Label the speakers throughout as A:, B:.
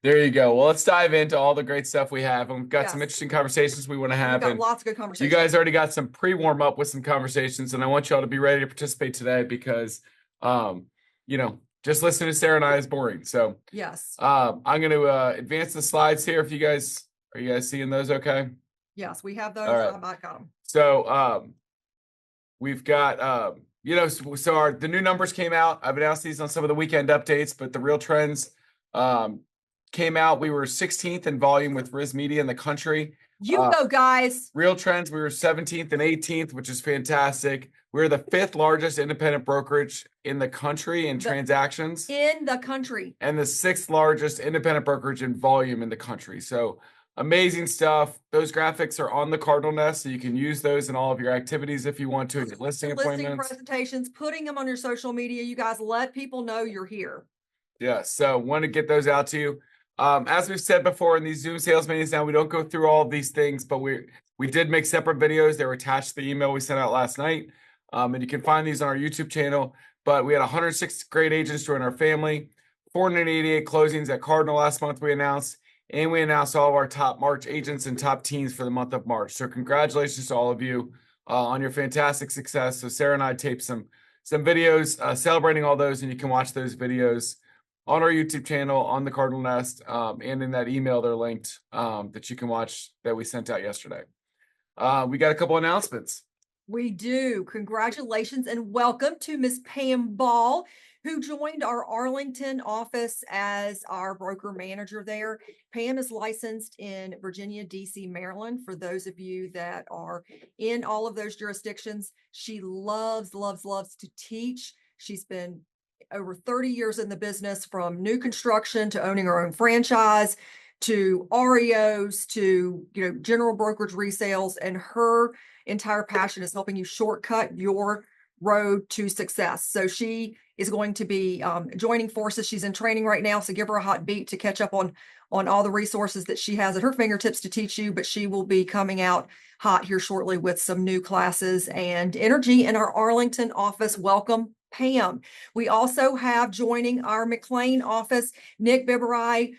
A: There you go. Well, let's dive into all the great stuff we have. And we've got some
B: Yes.
A: interesting conversations we want to
B: We've
A: have.
B: got
A: And
B: lots of good
A: you
B: conversations.
A: guys already got some pre-warm up with some conversations, and I want y'all to be ready to participate today because, just listening to Sarah and I is boring. So,
B: Yes.
A: I'm going to advance the slides here. If you guys are you guys seeing those? Okay.
B: Yes, we have those.
A: All right.
B: I got them.
A: So, we've got the new numbers came out. I've announced these on some of the weekend updates, but the real trends came out. We were 16th in volume with Riz Media in the country.
B: You go, guys.
A: Real trends, we were 17th and 18th, which is fantastic. We're the 5th largest independent brokerage in the country in transactions.
B: In the country.
A: And the 6th largest independent brokerage in volume in the country. So amazing stuff. Those graphics are on the Cardinal Nest, so you can use those in all of your activities if you want to. Your listing appointments,
B: presentations, putting them on your social media. You guys let people know you're here.
A: Yeah, so want to get those out to you. As we've said before in these Zoom sales meetings, now we don't go through all of these things, but we did make separate videos. They were attached to the email we sent out last night, and you can find these on our YouTube channel. But we had 106 great agents join our family, 488 closings at Cardinal last month we announced, and we announced all of our top March agents and top teams for the month of March. So congratulations to all of you on your fantastic success. So Sarah and I taped some videos celebrating all those, and you can watch those videos on our YouTube channel, on the Cardinal Nest, and in that email they're linked that you can watch that we sent out yesterday. We got a couple announcements.
B: We do. Congratulations and welcome to Miss Pam Ball, who joined our Arlington office as our broker manager there. Pam is licensed in Virginia, DC, Maryland. For those of you that are in all of those jurisdictions, she loves to teach. She's been over 30 years in the business, from new construction to owning her own franchise to REOs to general brokerage resales, and her entire passion is helping you shortcut your road to success. So she is going to be joining forces. She's in training right now, so give her a hot beat to catch up on all the resources that she has at her fingertips to teach you, but she will be coming out hot here shortly with some new classes and energy in our Arlington office. Welcome, Pam. We also have joining our McLean office, Nick Biberai.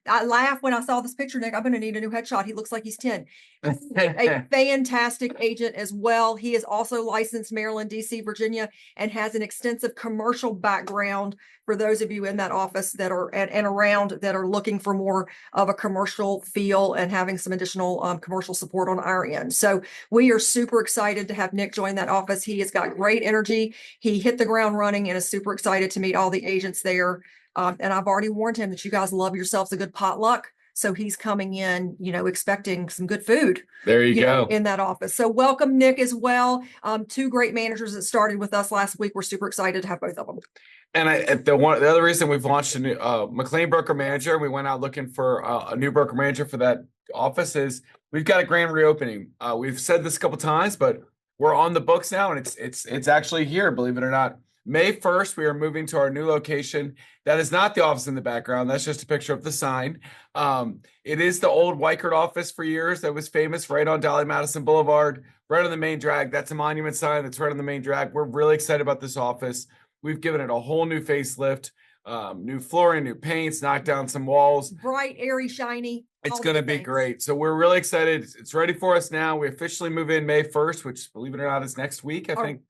B: I laughed when I saw this picture, Nick. I'm going to need a new headshot. He looks like he's 10. A fantastic agent as well. He is also licensed Maryland, DC, Virginia, and has an extensive commercial background for those of you in that office that are and around that are looking for more of a commercial feel and having some additional commercial support on our end. So we are super excited to have Nick join that office. He has got great energy. He hit the ground running and is super excited to meet all the agents there. And I've already warned him that you guys love yourselves a good potluck. So he's coming in, expecting some good food.
A: There you go.
B: In that office. So welcome, Nick, as well. Two great managers that started with us last week. We're super excited to have both of them.
A: And the other reason we've launched a new McLean broker manager, we went out looking for a new broker manager for that office, is we've got a grand reopening. We've said this a couple times, but we're on the books now, and it's actually here, believe it or not. May 1st, we are moving to our new location. That is not the office in the background. That's just a picture of the sign. It is the old Weichert office for years that was famous right on Dolly Madison Boulevard, right on the main drag. That's a monument sign that's right on the main drag. We're really excited about this office. We've given it a whole new facelift, new flooring, new paints, knocked down some walls.
B: Bright, airy, shiny.
A: It's going to be great. So we're really excited. It's ready for us now. We officially move in May 1st, which, believe it or not, is next week, I think.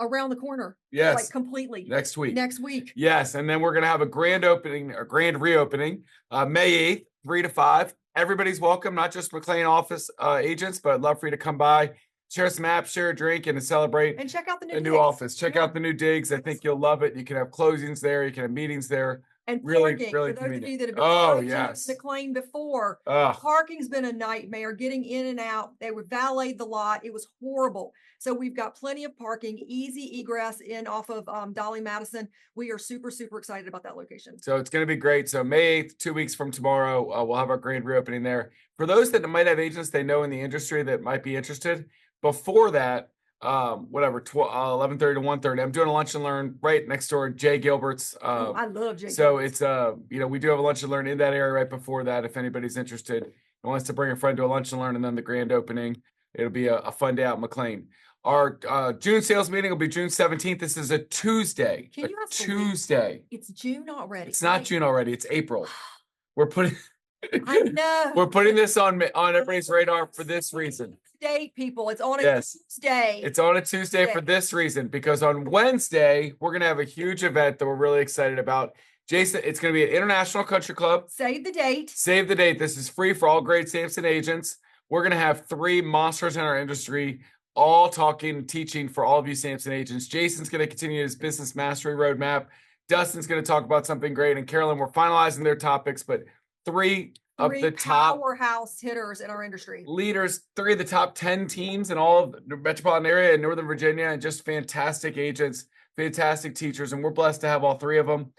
B: Around the corner.
A: Yes.
B: Like completely.
A: Next week.
B: Yes.
A: And then we're going to have a grand opening, or grand reopening, May 8th, 3 to 5. Everybody's welcome, not just McLean office agents, but I'd love for you to come by, share some apps, share a drink, and to celebrate.
B: And check out the
A: new office. Check out the new digs. I think you'll love it. You can have closings there. You can have meetings there.
B: And
A: really
B: parking,
A: really
B: for those
A: convenient.
B: of you that have been
A: yes.
B: McLean before, parking's been a nightmare getting in and out. They would valet the lot. It was horrible. So we've got plenty of parking, easy egress in off of Dolly Madison. We are super, super excited about that location.
A: So it's going to be great. So May 8th, 2 weeks from tomorrow, we'll have our grand reopening there. For those that might have agents they know in the industry that might be interested, before that, 11:30 to 1:30, I'm doing a lunch and learn right next door, Jay Gilbert's.
B: I love Jay.
A: So it's we do have a lunch and learn in that area right before that. If anybody's interested and wants to bring a friend to a lunch and learn, and then the grand opening, it'll be a fun day out in McLean. Our June sales meeting will be June 17th. This is a Tuesday.
B: Can you
A: Tuesday.
B: It's June already.
A: It's not June already. It's April. we're putting
B: I know.
A: we're putting this on everybody's radar for this reason.
B: Date, people. It's on a
A: Yes.
B: Tuesday.
A: It's on a Tuesday for this reason, because on Wednesday, we're going to have a huge event that we're really excited about. Jason, it's going to be at International Country Club.
B: Save the date.
A: Save the date. This is free for all great Samson agents. We're going to have 3 monsters in our industry, all talking and teaching for all of you Samson agents. Jason's going to continue his business mastery roadmap. Dustin's going to talk about something great. And Carolyn, we're finalizing their topics, but 3 of the top
B: powerhouse hitters in our industry,
A: leaders, 3 of the top 10 teams in all of the metropolitan area in Northern Virginia, and just fantastic agents, fantastic teachers. And we're blessed to have all 3 of them.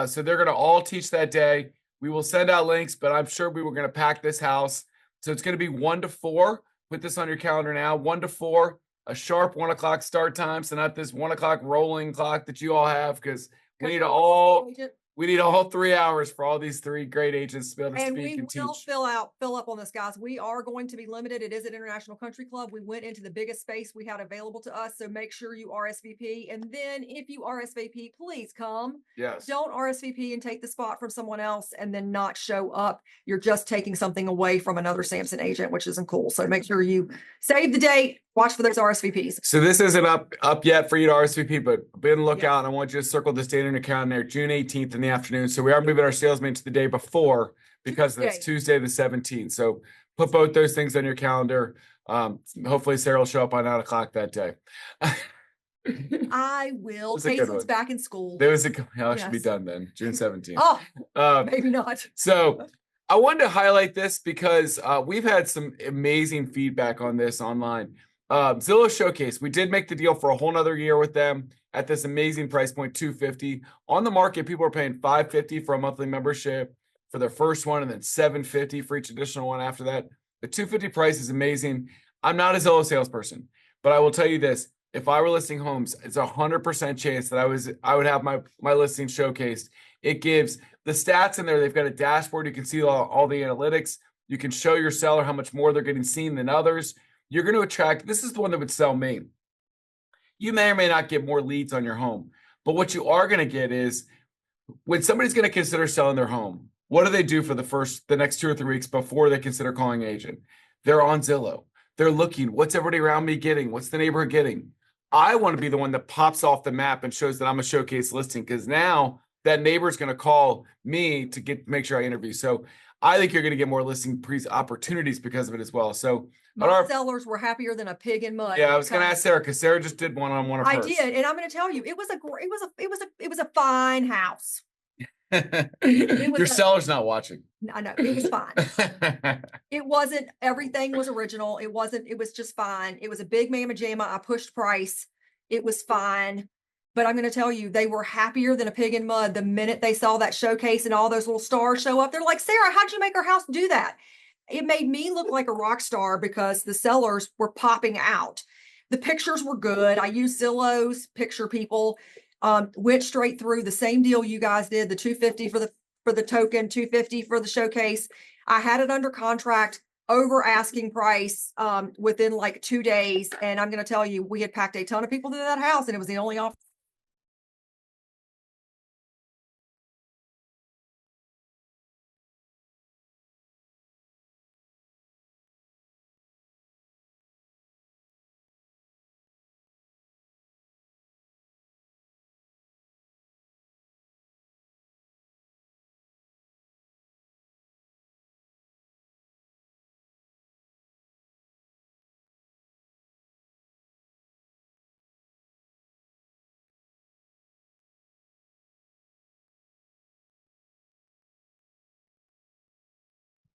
A: So they're going to all teach that day. We will send out links, but I'm sure we were going to pack this house. So it's going to be 1 to 4. Put this on your calendar now. 1 to 4, a sharp 1 o'clock start time. So not this 1 o'clock rolling clock that you all have, because we need all 3 hours for all these 3 great agents to be able to speak and teach.
B: And we will fill up on this, guys. We are going to be limited. It is an International Country Club. We went into the biggest space we had available to us. So make sure you RSVP. And then if you RSVP, please come.
A: Yes.
B: Don't RSVP and take the spot from someone else and then not show up. You're just taking something away from another Samson agent, which isn't cool. So make sure you save the date. Watch for those RSVPs.
A: So this isn't up yet for you to RSVP, but be on the lookout. And I want you to circle this date in your calendar, June 18th in the afternoon. So we are moving our salesman to the day before, because that's Tuesday the 17th. So put both those things on your calendar. Hopefully Sarah will show up on 9 o'clock that day.
B: I will. Caitlin's back in school.
A: There was should be done then, June 17th.
B: Maybe not.
A: So I wanted to highlight this because we've had some amazing feedback on this online. Zillow Showcase, we did make the deal for a whole nother year with them at this amazing price point, $250. On the market, people are paying $550 for a monthly membership for their first one, and then $750 for each additional one after that. The $250 price is amazing. I'm not a Zillow salesperson, but I will tell you this. If I were listing homes, it's 100% chance that I would have my listing showcased. It gives the stats in there. They've got a dashboard. You can see all the analytics. You can show your seller how much more they're getting seen than others. You're going to attract, this is the one that would sell me. You may or may not get more leads on your home, but what you are going to get is when somebody's going to consider selling their home, what do they do for the next 2 or 3 weeks before they consider calling an agent? They're on Zillow. They're looking, what's everybody around me getting? What's the neighborhood getting? I want to be the one that pops off the map and shows that I'm a showcase listing, because now that neighbor's going to call me to make sure I interview. So I think you're going to get more listing opportunities because of it as well. So
B: my sellers were happier than a pig in mud.
A: Yeah, I was going to ask Sarah, because Sarah just did one on one of hers.
B: I did, and I'm going to tell you, it was a fine house.
A: Your seller's not watching.
B: I know, it was fine. It wasn't, everything was original. It was just fine. It was a big mamma jamma. I pushed price. It was fine. But I'm going to tell you, they were happier than a pig in mud the minute they saw that showcase and all those little stars show up. They're like, Sarah, how'd you make our house do that? It made me look like a rock star because the sellers were popping out. The pictures were good. I used Zillow's picture people, went straight through the same deal you guys did, the $250 for the token, $250 for the showcase. I had it under contract, over asking price within like 2 days. And I'm going to tell you, we had packed a ton of people to that house, and it was the only offer.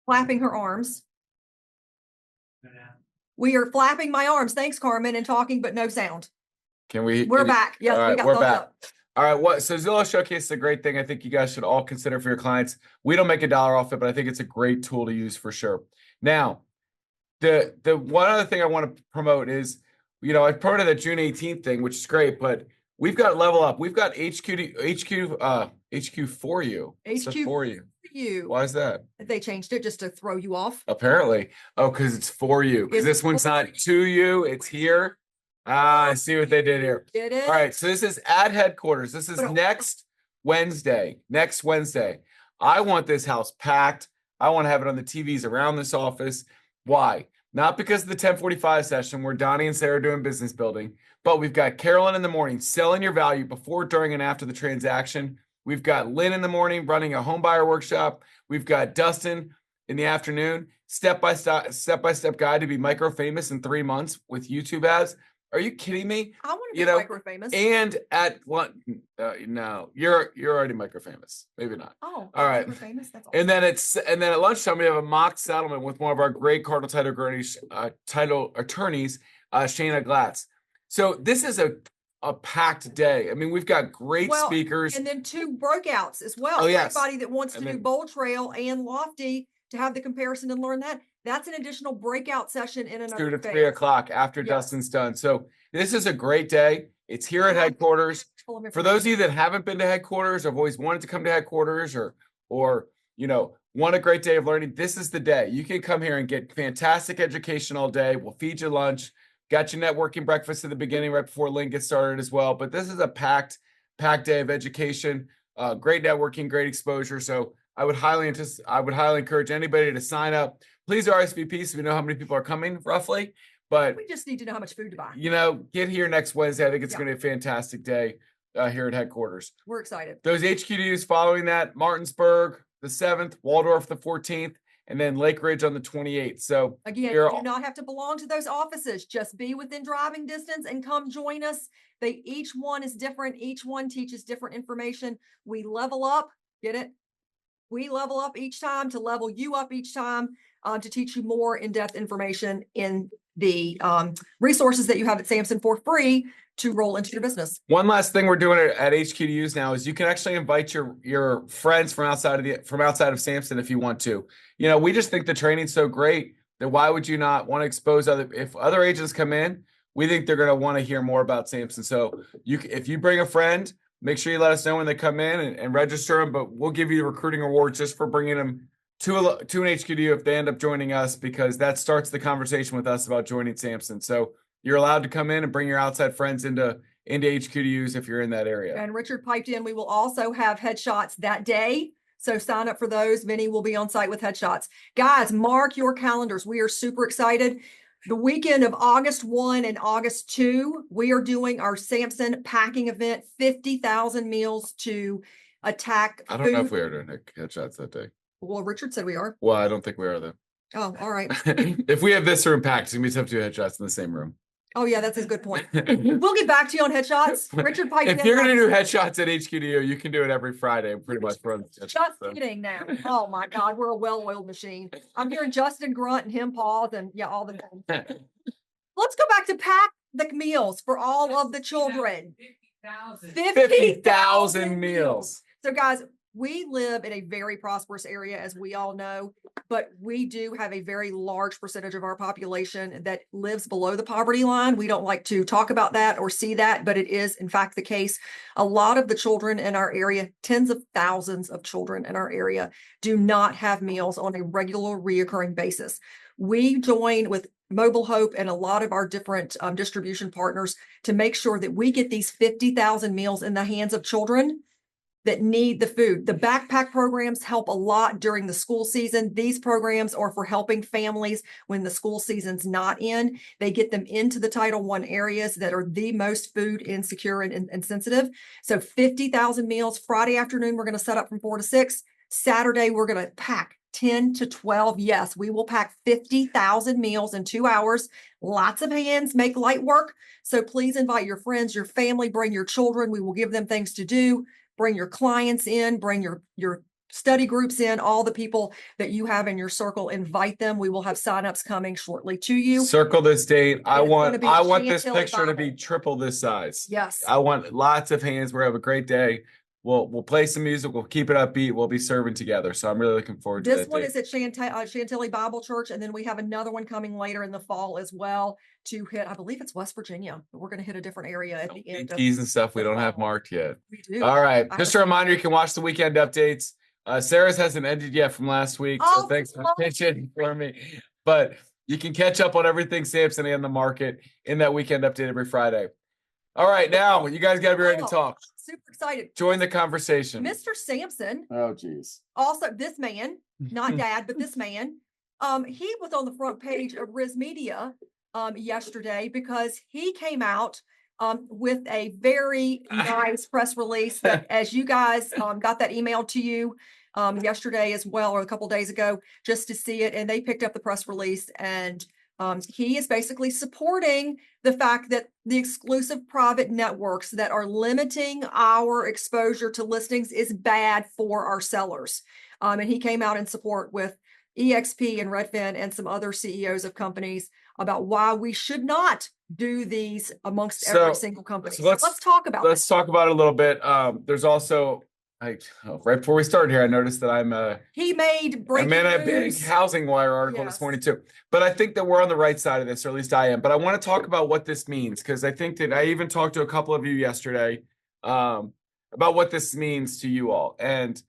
B: Flapping her arms. We are flapping my arms. Thanks, Carmen, and talking, but no sound. We're back. Yes,
A: right, we're back. Up. All right. So Zillow Showcase is a great thing. I think you guys should all consider for your clients. We don't make $1 off it, but I think it's a great tool to use for sure. Now, the one other thing I want to promote is, I promoted that June 18th thing, which is great, but we've got Level Up. We've got HQ for you.
B: HQ
A: for you. Why is that?
B: They changed it just to throw you off.
A: Apparently. Oh, because it's for you. Because this one's not to you, it's here. I see what they did here.
B: It is.
A: All right. So this is at headquarters. This is next Wednesday. I want this house packed. I want to have it on the TVs around this office. Why? Not because of the 1045 session where Donnie and Sarah are doing business building, but we've got Carolyn in the morning selling your value before, during, and after the transaction. We've got Lynn in the morning running a home buyer workshop. We've got Dustin in the afternoon, step-by-step guide to be micro famous in 3 months with YouTube ads. Are you kidding me?
B: I want to be micro famous.
A: And at what? No, you're already micro famous. Maybe not.
B: Oh,
A: all right.
B: Famous. That's awesome.
A: And then at lunchtime we have a mock settlement with one of our great Cardinal title attorneys, Shayna Glatz. So this is a packed day. I mean, we've got great speakers,
B: and then 2 breakouts as well.
A: Oh yes,
B: everybody that wants to do Bold Trail and Lofty to have the comparison and learn that. That's an additional breakout session in another
A: 2 to 3 o'clock after Dustin's done. So this is a great day. It's here at headquarters. For those of you that haven't been to headquarters, or have always wanted to come to headquarters, or want a great day of learning, this is the day. You can come here and get fantastic education all day. We'll feed you lunch. Got your networking breakfast at the beginning right before Lynn gets started as well. But this is a packed day of education, great networking, great exposure. So I would highly encourage anybody to sign up. Please RSVP so we know how many people are coming roughly. But
B: we just need to know how much food to buy.
A: Get here next Wednesday. I think it's going to be a fantastic day here at headquarters.
B: We're excited.
A: Those HQDUs following that: Martinsburg the 7th, Waldorf the 14th, and then Lake Ridge on the 28th. So
B: again, you do not have to belong to those offices. Just be within driving distance and come join us. Each one is different. Each one teaches different information. We level up. Get it? We level up each time to level you up each time to teach you more in-depth information in the resources that you have at Samson for free to roll into your business.
A: One last thing we're doing at HQDUs now is you can actually invite your friends from outside of Samson if you want to. We just think the training's so great that why would you not want to expose if other agents come in, we think they're going to want to hear more about Samson. So if you bring a friend, make sure you let us know when they come in and register them, but we'll give you recruiting awards just for bringing them to an HQDU if they end up joining us, because that starts the conversation with us about joining Samson. So you're allowed to come in and bring your outside friends into HQDUs if you're in that area.
B: And Richard piped in, we will also have headshots that day. So sign up for those. Vinny will be on site with headshots. Guys, mark your calendars. We are super excited. The weekend of August 1 and August 2, we are doing our Samson packing event, 50,000 meals to attack
A: food. I don't know if we are doing headshots that day.
B: Well, Richard said we are.
A: Well, I don't think we are though.
B: Oh, all right.
A: If we have this room packed, it's going to be tough to do headshots in the same room.
B: Oh, yeah, that's a good point. We'll get back to you on headshots. Richard piped in.
A: If you're going to do headshots at HQDU, you can do it every Friday. Pretty much.
B: Just kidding now. Oh, my God. We're a well-oiled machine. I'm hearing Justin grunt and him pause and all the things. Let's go back to pack the meals for all of the children.
A: 50,000 meals.
B: So, guys, we live in a very prosperous area, as we all know, but we do have a very large percentage of our population that lives below the poverty line. We don't like to talk about that or see that, but it is, in fact, the case. A lot of the children in our area, tens of thousands of children in our area, do not have meals on a regular, reoccurring basis. We join with Mobile Hope and a lot of our different distribution partners to make sure that we get these 50,000 meals in the hands of children that need the food. The backpack programs help a lot during the school season. These programs are for helping families when the school season's not in. They get them into the Title I areas that are the most food insecure and sensitive. So 50,000 meals. Friday afternoon, we're going to set up from 4 to 6. Saturday, we're going to pack 10 to 12. Yes, we will pack 50,000 meals in 2 hours. Lots of hands make light work. So please invite your friends, your family, bring your children. We will give them things to do. Bring your clients in, bring your study groups in, all the people that you have in your circle, invite them. We will have signups coming shortly to you.
A: Circle this date. I want this picture to be triple this size.
B: Yes.
A: I want lots of hands. We're gonna have a great day. We'll play some music. We'll keep it upbeat. We'll be serving together. So I'm really looking forward to that.
B: This one is at Chantilly Bible Church, and then we have another one coming later in the fall as well to hit. I believe it's West Virginia, but we're going to hit a different area at the end.
A: Keys and stuff we don't have marked yet.
B: We do.
A: All right. Just a reminder, you can watch the weekend updates. Sarah's hasn't ended yet from last week, so thanks for pitching for me. But you can catch up on everything Samson and the market in that weekend update every Friday. All right, now you guys got to be ready to talk.
B: Super excited.
A: Join the conversation.
B: Mr. Samson.
A: Oh, geez.
B: Also, this man, not dad, but this man, he was on the front page of Riz Media yesterday because he came out with a very nice press release that, as you guys got that emailed to you yesterday as well, or a couple days ago, just to see it. And they picked up the press release, and he is basically supporting the fact that the exclusive private networks that are limiting our exposure to listings is bad for our sellers. And he came out in support with EXP and Redfin and some other CEOs of companies about why we should not do these amongst every single company. So let's talk about
A: Let's talk about it a little bit. There's also, right before we started here, I noticed that I'm a big Housing Wire article this morning too. But I think that we're on the right side of this, or at least I am. But I want to talk about what this means, because I think that I even talked to a couple of you yesterday about what this means to you all and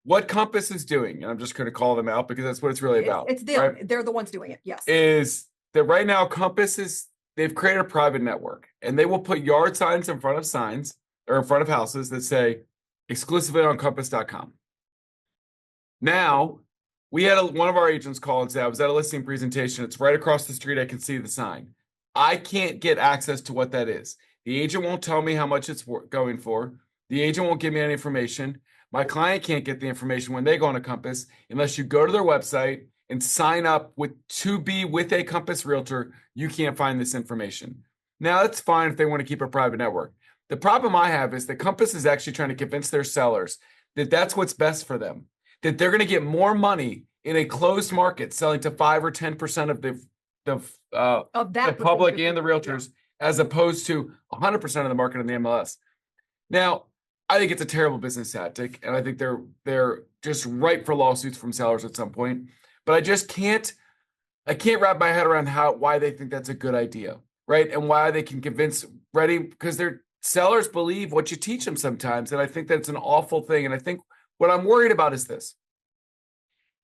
A: what Compass is doing. And I'm just going to call them out because that's what it's really about.
B: It's them. Right? They're the ones doing it. Yes.
A: Is that right now Compass they've created a private network, and they will put yard signs in front of signs or in front of houses that say exclusively on compass.com. Now, we had one of our agents call and say, I was at a listing presentation. It's right across the street. I can see the sign. I can't get access to what that is. The agent won't tell me how much it's going for. The agent won't give me any information. My client can't get the information when they go on a Compass unless you go to their website and sign up to be with a Compass realtor. You can't find this information. Now, that's fine if they want to keep a private network. The problem I have is that Compass is actually trying to convince their sellers that that's what's best for them, that they're going to get more money in a closed market selling to 5 or 10% of the public and the realtors, as opposed to 100% of the market in the MLS. Now, I think it's a terrible business tactic, and I think they're just ripe for lawsuits from sellers at some point. But I just can't wrap my head around why they think that's a good idea, right? And why they can convince because their sellers believe what you teach them sometimes, and I think that's an awful thing. And I think what I'm worried about is this.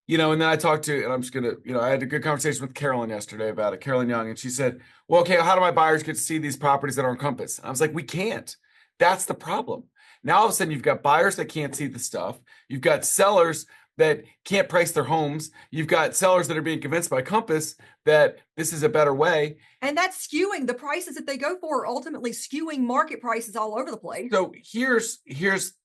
A: And then I talked to, and I'm just gonna, I had a good conversation with Carolyn yesterday about it, Carolyn Young, and she said, well, okay, how do my buyers get to see these properties that are on Compass? And I was like, we can't. That's the problem. Now, all of a sudden, you've got buyers that can't see the stuff. You've got sellers that can't price their homes. You've got sellers that are being convinced by Compass that this is a better way.
B: And that's skewing the prices that they go for, ultimately skewing market prices all over the place.
A: So here's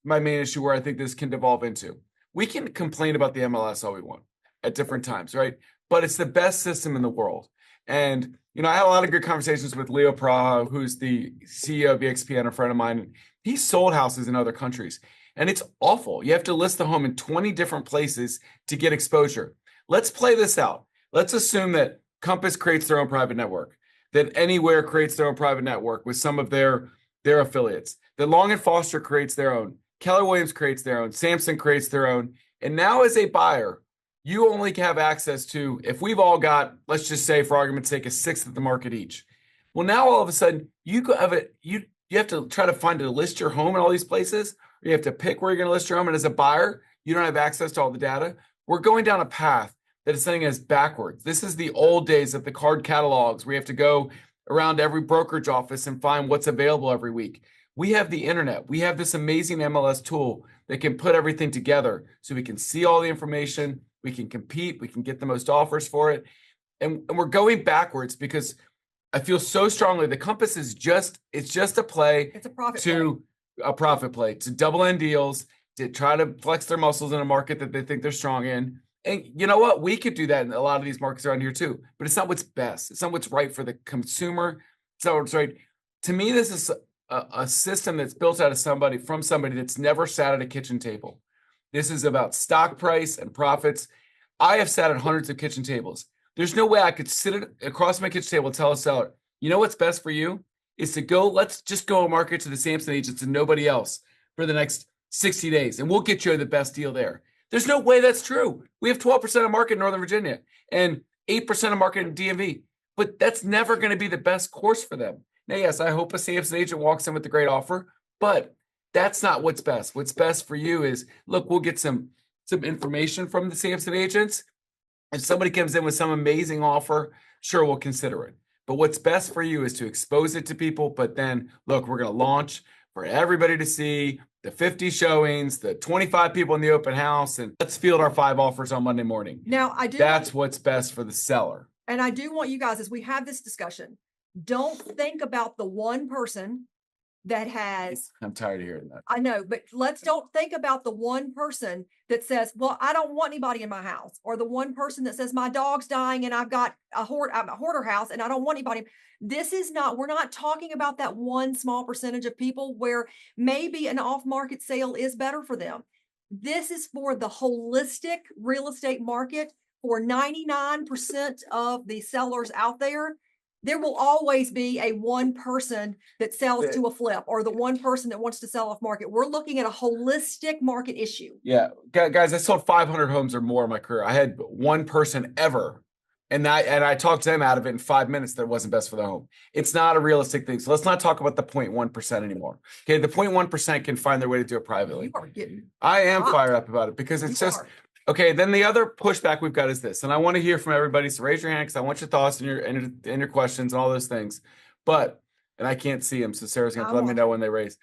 A: my main issue where I think this can devolve into. We can complain about the MLS all we want at different times, right? But it's the best system in the world. And, I had a lot of good conversations with Leo Praha, who's the CEO of EXPN, a friend of mine. He sold houses in other countries, and it's awful. You have to list the home in 20 different places to get exposure. Let's play this out. Let's assume that Compass creates their own private network, that Anywhere creates their own private network with some of their affiliates, that Long and Foster creates their own, Keller Williams creates their own, Samson creates their own. And now as a buyer, you only have access to, if we've all got, let's just say for argument's sake, a sixth of the market each. Well, now all of a sudden you have to try to find to list your home in all these places, or you have to pick where you're going to list your home. And as a buyer, you don't have access to all the data. We're going down a path that is sending us backwards. This is the old days of the card catalogs where you have to go around every brokerage office and find what's available every week. We have the internet. We have this amazing MLS tool that can put everything together so we can see all the information, we can compete, we can get the most offers for it. And we're going backwards because I feel so strongly the Compass is just a play.
B: It's a profit
A: play to double end deals, to try to flex their muscles in a market that they think they're strong in. And you know what? We could do that in a lot of these markets around here too, but it's not what's best. It's not what's right for the consumer. It's not what's right. To me, this is a system that's built out of somebody that's never sat at a kitchen table. This is about stock price and profits. I have sat at hundreds of kitchen tables. There's no way I could sit across my kitchen table and tell a seller, you know what's best for you is to let's just go and market to the Samson agents and nobody else for the next 60 days. And we'll get you the best deal there. There's no way that's true. We have 12% of market in Northern Virginia and 8% of market in DMV, but that's never going to be the best course for them. Now, yes, I hope a Samson agent walks in with a great offer, but that's not what's best. What's best for you is, look, we'll get some information from the Samson agents. If somebody comes in with some amazing offer, sure, we'll consider it. But what's best for you is to expose it to people. But then, look, we're going to launch for everybody to see the 50 showings, the 25 people in the open house, and let's field our 5 offers on Monday morning.
B: Now,
A: That's what's best for the seller.
B: And I do want you guys, as we have this discussion, don't think about the one person that has,
A: I'm tired of hearing that.
B: I know, but don't think about the one person that says, well, I don't want anybody in my house, or the one person that says my dog's dying and I've got I'm a hoarder house and I don't want anybody. We're not talking about that one small percentage of people where maybe an off-market sale is better for them. This is for the holistic real estate market. For 99% of the sellers out there, there will always be a one person that sells to a flip, or the one person that wants to sell off market. We're looking at a holistic market issue.
A: Yeah, guys, I sold 500 homes or more in my career. I had one person ever, and I talked to them out of it in 5 minutes that it wasn't best for the home. It's not a realistic thing. So let's not talk about the 0.1% anymore. Okay, the 0.1% can find their way to do it privately. I am fired up about it because it's just okay. Then the other pushback we've got is this, and I want to hear from everybody. So raise your hand because I want your thoughts and your questions and all those things. But and I can't see them, so Sarah's going to let me know when they raise.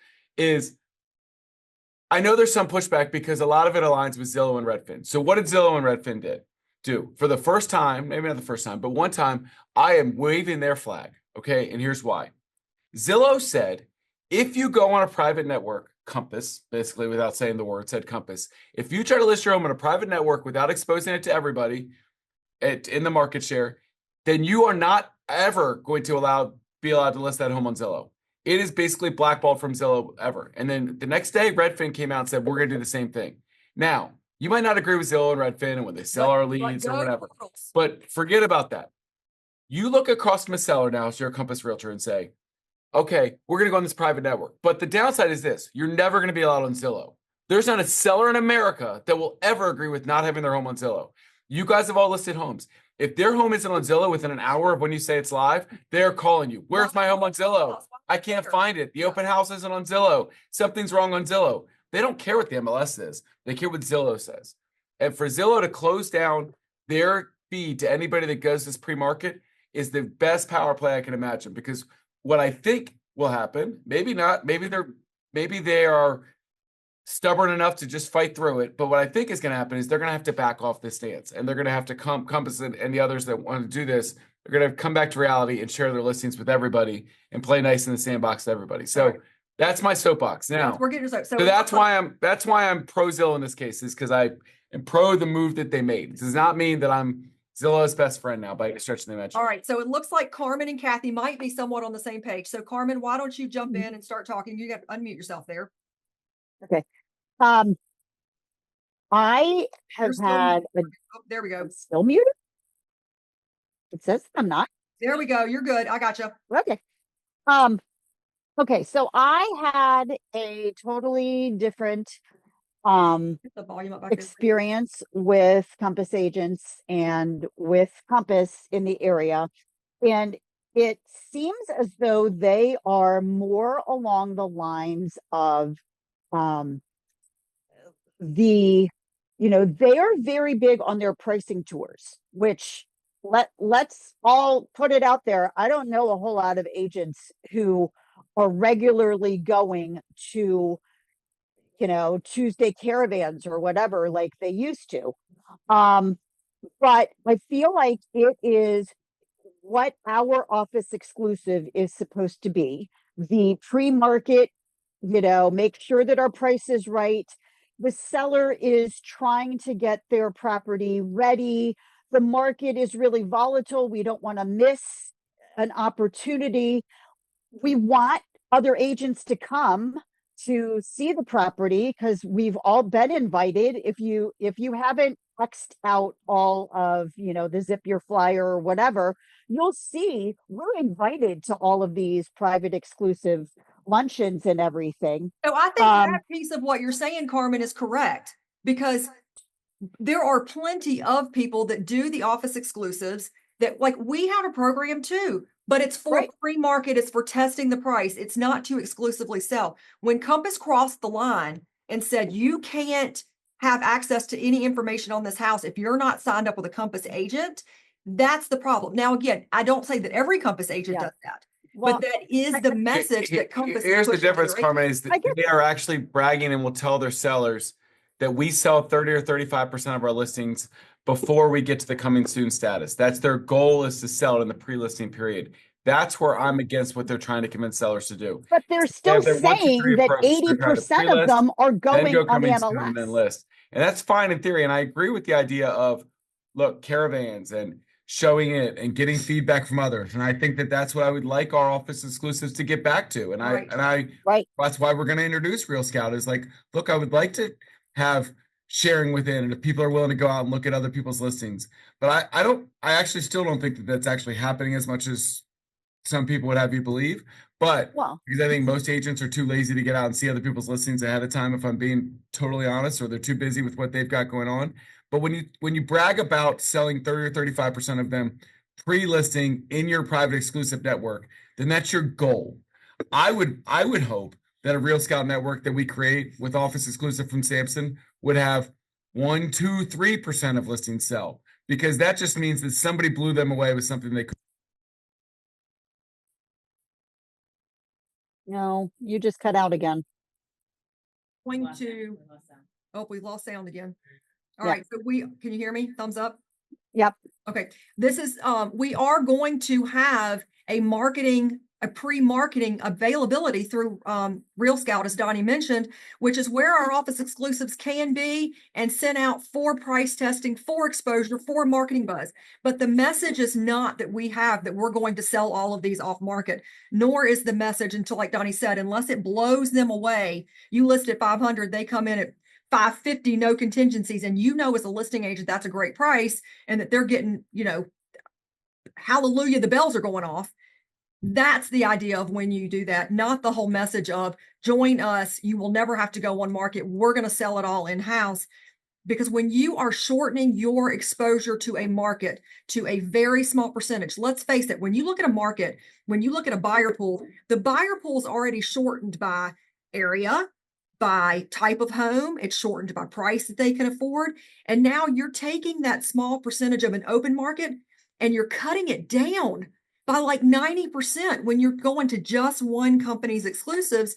A: I know there's some pushback because a lot of it aligns with Zillow and Redfin. So what did Zillow and Redfin do? For the first time, maybe not the first time, but one time, I am waving their flag. Okay, and here's why. Zillow said, if you go on a private network, Compass, basically without saying the word, said Compass. If you try to list your home on a private network without exposing it to everybody in the market share, then you are not ever going to be allowed to list that home on Zillow. It is basically blackballed from Zillow ever. And then the next day, Redfin came out and said, we're going to do the same thing. Now, you might not agree with Zillow and Redfin and when they sell our leads or whatever, but forget about that. You look across from a seller now, as you're a Compass realtor, and say, okay, we're going to go on this private network. But the downside is this, you're never going to be allowed on Zillow. There's not a seller in America that will ever agree with not having their home on Zillow. You guys have all listed homes. If their home isn't on Zillow within an hour of when you say it's live, they're calling you. Where's my home on Zillow? I can't find it. The open house isn't on Zillow. Something's wrong on Zillow. They don't care what the MLS says. They care what Zillow says. And for Zillow to close down their feed to anybody that goes this pre-market is the best power play I can imagine. Because what I think will happen, maybe not, maybe they are stubborn enough to just fight through it. But what I think is going to happen is they're going to have to back off this stance, and they're going to have to Compass and the others that want to do this. They're going to come back to reality and share their listings with everybody and play nice in the sandbox to everybody. So that's my soapbox. Now
B: we're getting so
A: that's why I'm pro Zillow in this case, is because I am pro the move that they made. It does not mean that I'm Zillow's best friend now by any stretch of the imagination.
B: All right. So it looks like Carmen and Kathy might be somewhat on the same page. So Carmen, why don't you jump in and start talking? You got to unmute yourself there.
C: Okay. I have had
B: there we go.
C: I'm still muted. It says I'm not.
B: There we go. You're good. I got you.
C: Okay. Okay. So I had a totally different experience with Compass agents and with Compass in the area. And it seems as though they are more along the lines of they are very big on their pricing tours, which let's all put it out there. I don't know a whole lot of agents who are regularly going to Tuesday caravans or whatever like they used to. But I feel like it is what our office exclusive is supposed to be. The pre-market, make sure that our price is right. The seller is trying to get their property ready. The market is really volatile. We don't want to miss an opportunity. We want other agents to come to see the property because we've all been invited. If you haven't X'd out all of the Zip Your Flyer or whatever, you'll see we're invited to all of these private exclusive luncheons and everything.
B: So I think that piece of what you're saying, Carmen, is correct, because there are plenty of people that do the office exclusives that, like, we have a program too, but it's for pre-market, it's for testing the price. It's not to exclusively sell. When Compass crossed the line and said, you can't have access to any information on this house if you're not signed up with a Compass agent, That's the problem. Now, again, I don't say that every Compass agent
C: Yeah.
B: does that,
C: Well,
B: but that is the message that Compass is
A: Here's the
B: pushing to
A: difference,
B: their agents.
A: Carmen, is
C: I
A: that
C: get
A: they are actually bragging and will tell their sellers that we sell 30 or 35% of our listings before we get to the coming soon status. That's their goal, is to sell it in the pre-listing period. That's where I'm against what they're trying to convince sellers to do.
C: but they're
A: They
C: still
A: have their 1, 2, 3
C: saying that
A: approach. They're trying to
C: 80% of
A: pre-list,
C: them are
A: then
C: going
A: go
C: on the
A: coming soon, and then
C: MLS.
A: list. And that's fine in theory. And I agree with the idea of, look, caravans and showing it and getting feedback from others. And I think that that's what I would like our office exclusives to get back to. And
B: Right.
C: Right.
A: that's why we're going to introduce Real Scout, is like, look, I would like to have sharing within, and if people are willing to go out and look at other people's listings. But I actually still don't think that that's actually happening as much as some people would have you believe. But
C: Well,
A: because I think most agents are too lazy to get out and see other people's listings ahead of time, if I'm being totally honest, or they're too busy with what they've got going on. But when you brag about selling 30 or 35% of them pre-listing in your private exclusive network, then that's your goal. I would hope that a Real Scout network that we create with Office Exclusive from Samson would have 1, 2, 3% of listings sell, because that just means that somebody blew them away with something they could.
C: no, you just cut out again.
B: Going to, oh, we lost sound again. All
C: Yeah.
B: right, so can you hear me? Thumbs up?
C: Yep.
B: Okay, this is, we are going to have a pre-marketing availability through Real Scout, as Donnie mentioned, which is where our office exclusives can be and sent out for price testing, for exposure, for marketing buzz. But the message is not that we're going to sell all of these off market, nor is the message, until, like Donnie said, unless it blows them away. You list at 500, they come in at 550, no contingencies, and as a listing agent, that's a great price, and that they're getting, hallelujah, the bells are going off. That's the idea of when you do that, not the whole message of join us, you will never have to go on market, we're going to sell it all in-house. Because when you are shortening your exposure to a market to a very small percentage, let's face it, when you look at a market, when you look at a buyer pool, the buyer pool is already shortened by area, by type of home, it's shortened by price that they can afford. And now you're taking that small percentage of an open market and you're cutting it down by like 90% when you're going to just one company's exclusives.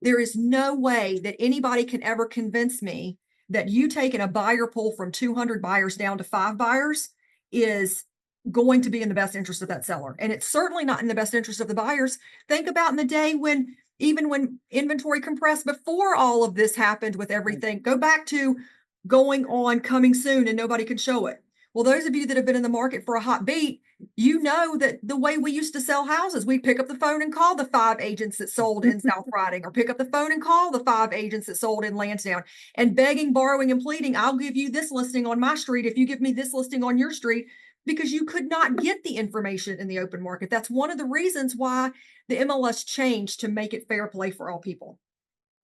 B: There is no way that anybody can ever convince me that you taking a buyer pool from 200 buyers down to 5 buyers is going to be in the best interest of that seller. And it's certainly not in the best interest of the buyers. Think about in the day when, even when inventory compressed before all of this happened with everything, go back to going on coming soon and nobody could show it. Well, those of you that have been in the market for a hot beat, you know that the way we used to sell houses, we'd pick up the phone and call the 5 agents that sold in South Riding, or pick up the phone and call the 5 agents that sold in Lansdowne, and begging, borrowing, and pleading, I'll give you this listing on my street if you give me this listing on your street, because you could not get the information in the open market. That's one of the reasons why the MLS changed, to make it fair play for all people.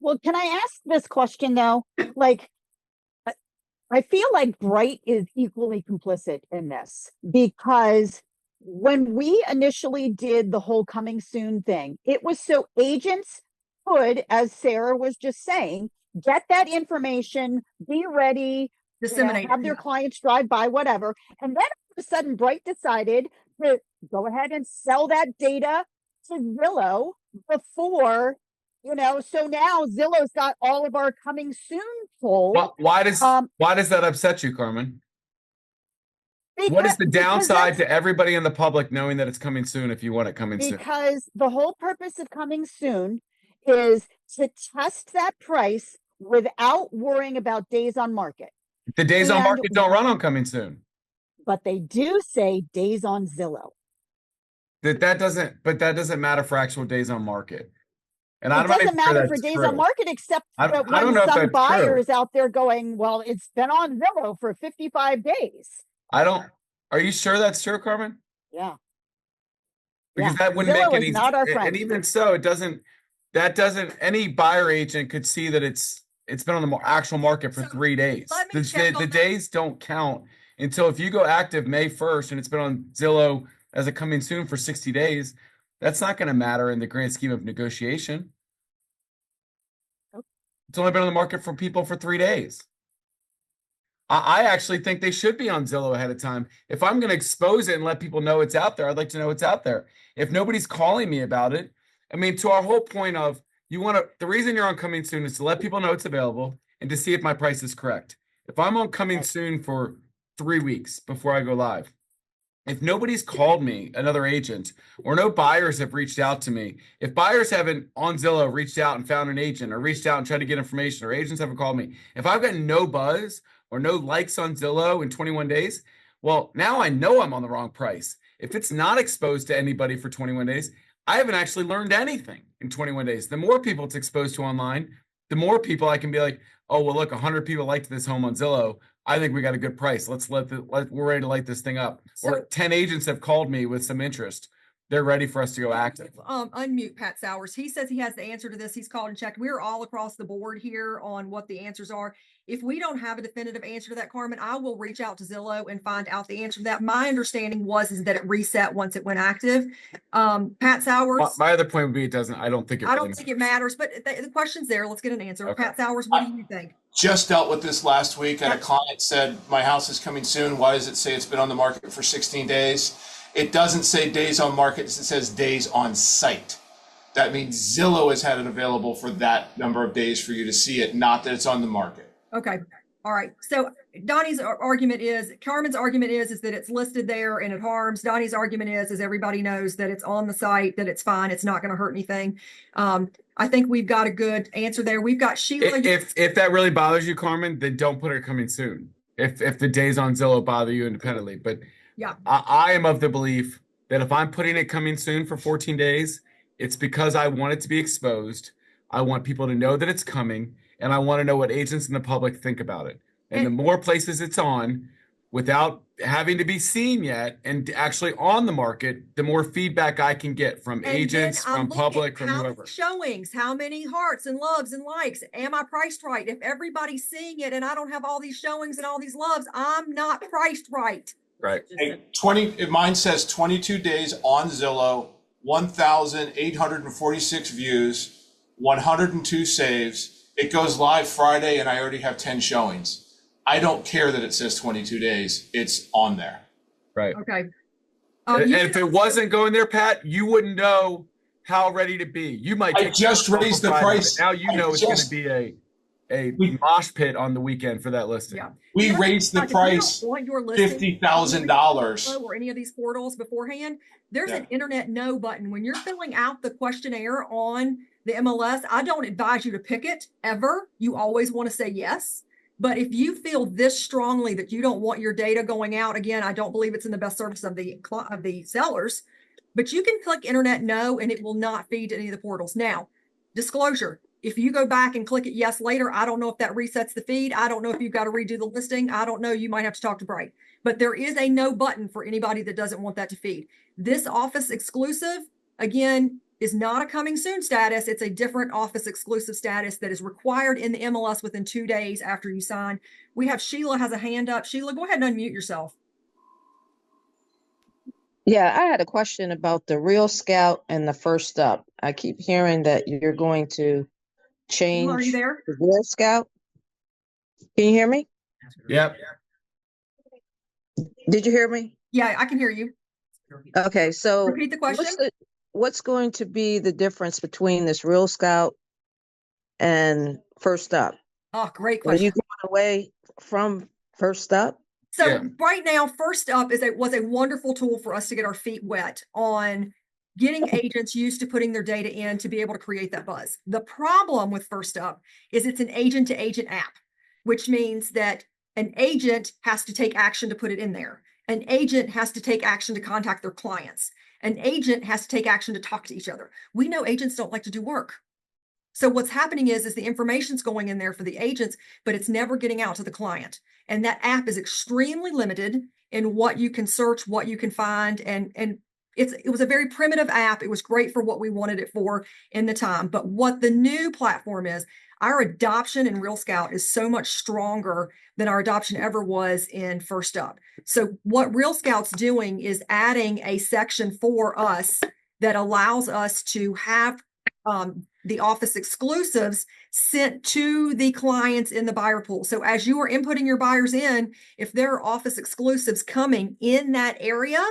C: Well, can I ask this question though? Like, I feel like Bright is equally complicit in this, because when we initially did the whole coming soon thing, it was so agents could, as Sarah was just saying, get that information, be ready,
B: Disseminate
C: have
B: it,
C: their
B: yeah.
C: clients drive by, whatever. And then all of a sudden, Bright decided to go ahead and sell that data to Zillow before, so now Zillow's got all of our coming soon pulled.
A: Why does that upset you, Carmen? What is the
C: Because
A: downside to everybody in the public knowing that it's coming soon if you want it coming soon?
C: because the whole purpose of coming soon is to test that price without worrying about days on market.
A: The days on
C: And
A: market don't run on coming soon.
C: but they do say days on Zillow.
A: But that doesn't matter for actual days on market. And
C: It
A: I'm not
C: doesn't
A: even sure
C: matter for
A: that's
C: days
A: true.
C: on market, except
A: I
C: that
A: don't
C: when
A: know if
C: some
A: that's
C: buyer
A: true.
C: is out there going, well, it's been on Zillow for 55 days.
A: Are you sure that's true, Carmen?
C: Yeah.
A: Because
C: Yeah.
A: that wouldn't
C: Zillow
A: make
C: is
A: any,
C: not our
A: and
C: friend.
A: even so, any buyer agent could see that it's been on the actual market for
B: So,
A: 3 days.
B: let me check
A: The
B: on that.
A: days don't count until, if you go active May 1st and it's been on Zillow as a coming soon for 60 days, that's not going to matter in the grand scheme of negotiation. It's only been on the market for people for 3 days. I actually think they should be on Zillow ahead of time. If I'm going to expose it and let people know it's out there, I'd like to know it's out there. If nobody's calling me about it, I mean, to our whole point of the reason you're on coming soon is to let people know it's available and to see if my price is correct. If I'm on coming soon for 3 weeks before I go live, if nobody's called me, another agent, or no buyers have reached out to me, if buyers haven't on Zillow reached out and found an agent or reached out and tried to get information, or agents haven't called me, if I've got no buzz or no likes on Zillow in 21 days, well, now I know I'm on the wrong price. If it's not exposed to anybody for 21 days, I haven't actually learned anything in 21 days. The more people it's exposed to online, the more people I can be like, oh, well, look, 100 people liked this home on Zillow. I think we got a good price. We're ready to light this thing up. Or 10 agents have called me with some interest. They're ready for us to go active.
B: Unmute Pat Sowers. He says he has the answer to this. He's called and checked. We're all across the board here on what the answers are. If we don't have a definitive answer to that, Carmen, I will reach out to Zillow and find out the answer to that. My understanding is that it reset once it went active. Pat Sowers.
A: My other point would be I don't think
B: it matters, but the question's there. Let's get an answer. Okay. Pat Sowers, what do you think?
D: Just dealt with this last week, and a client said, my house is coming soon. Why does it say it's been on the market for 16 days? It doesn't say days on market, it says days on site. That means Zillow has had it available for that number of days for you to see it, not that it's on the market.
B: Okay. All right. So Carmen's argument is that it's listed there and it harms. Donnie's argument is everybody knows that it's on the site, that it's fine. It's not going to hurt anything. I think we've got a good answer there. We've got Sheila.
A: If that really bothers you, Carmen, then don't put it coming soon. If the days on Zillow bother you independently, but
B: yeah,
A: I am of the belief that if I'm putting it coming soon for 14 days, it's because I want it to be exposed. I want people to know that it's coming, and I want to know what agents and the public think about it. And the more places it's on, without having to be seen yet and actually on the market, the more feedback I can get from agents, from public, from whoever.
B: Showings, how many hearts and loves and likes? Am I priced right? If everybody's seeing it and I don't have all these showings and all these loves, I'm not priced right.
A: Right.
D: Hey, mine says 22 days on Zillow, 1,846 views, 102 saves. It goes live Friday, and I already have 10 showings. I don't care that it says 22 days. It's on there.
A: Right.
B: Okay.
A: And if it wasn't going there, Pat, you wouldn't know how ready to be. You might.
D: I just raised the price.
A: Now you know it's going to be a mosh pit on the weekend for that listing.
B: Yeah.
D: We raised the price $50,000.
B: Or any of these portals beforehand. There's an internet no button. When you're filling out the questionnaire on the MLS, I don't advise you to pick it ever. You always want to say yes. But if you feel this strongly that you don't want your data going out, again, I don't believe it's in the best service of the sellers, but you can click internet no, and it will not feed to any of the portals. Now, disclosure, if you go back and click it yes later, I don't know if that resets the feed. I don't know if you've got to redo the listing. I don't know. You might have to talk to Bright. But there is a no button for anybody that doesn't want that to feed. This office exclusive, again, is not a coming soon status. It's a different office exclusive status that is required in the MLS within 2 days after you sign. We have Sheila has a hand up. Sheila, go ahead and unmute yourself.
E: Yeah, I had a question about the Real Scout and the First Up. I keep hearing that you're going to change
B: Are you there?
E: the Real Scout. Can you hear me?
A: Yep.
E: Did you hear me?
B: Yeah, I can hear you.
E: Okay, so
B: repeat the question.
E: What's going to be the difference between this Real Scout and First Up?
B: Oh, great question.
E: Are you going away from First Up?
B: So right now, First Up was a wonderful tool for us to get our feet wet on getting agents used to putting their data in to be able to create that buzz. The problem with First Up is it's an agent-to-agent app, which means that an agent has to take action to put it in there. An agent has to take action to contact their clients. An agent has to take action to talk to each other. We know agents don't like to do work. So what's happening is the information's going in there for the agents, but it's never getting out to the client. And that app is extremely limited in what you can search, what you can find. And it was a very primitive app. It was great for what we wanted it for in the time. But what the new platform is, our adoption in Real Scout is so much stronger than our adoption ever was in First Up. So what Real Scout's doing is adding a section for us that allows us to have the office exclusives sent to the clients in the buyer pool. So as you are inputting your buyers in, if there are office exclusives coming in that area,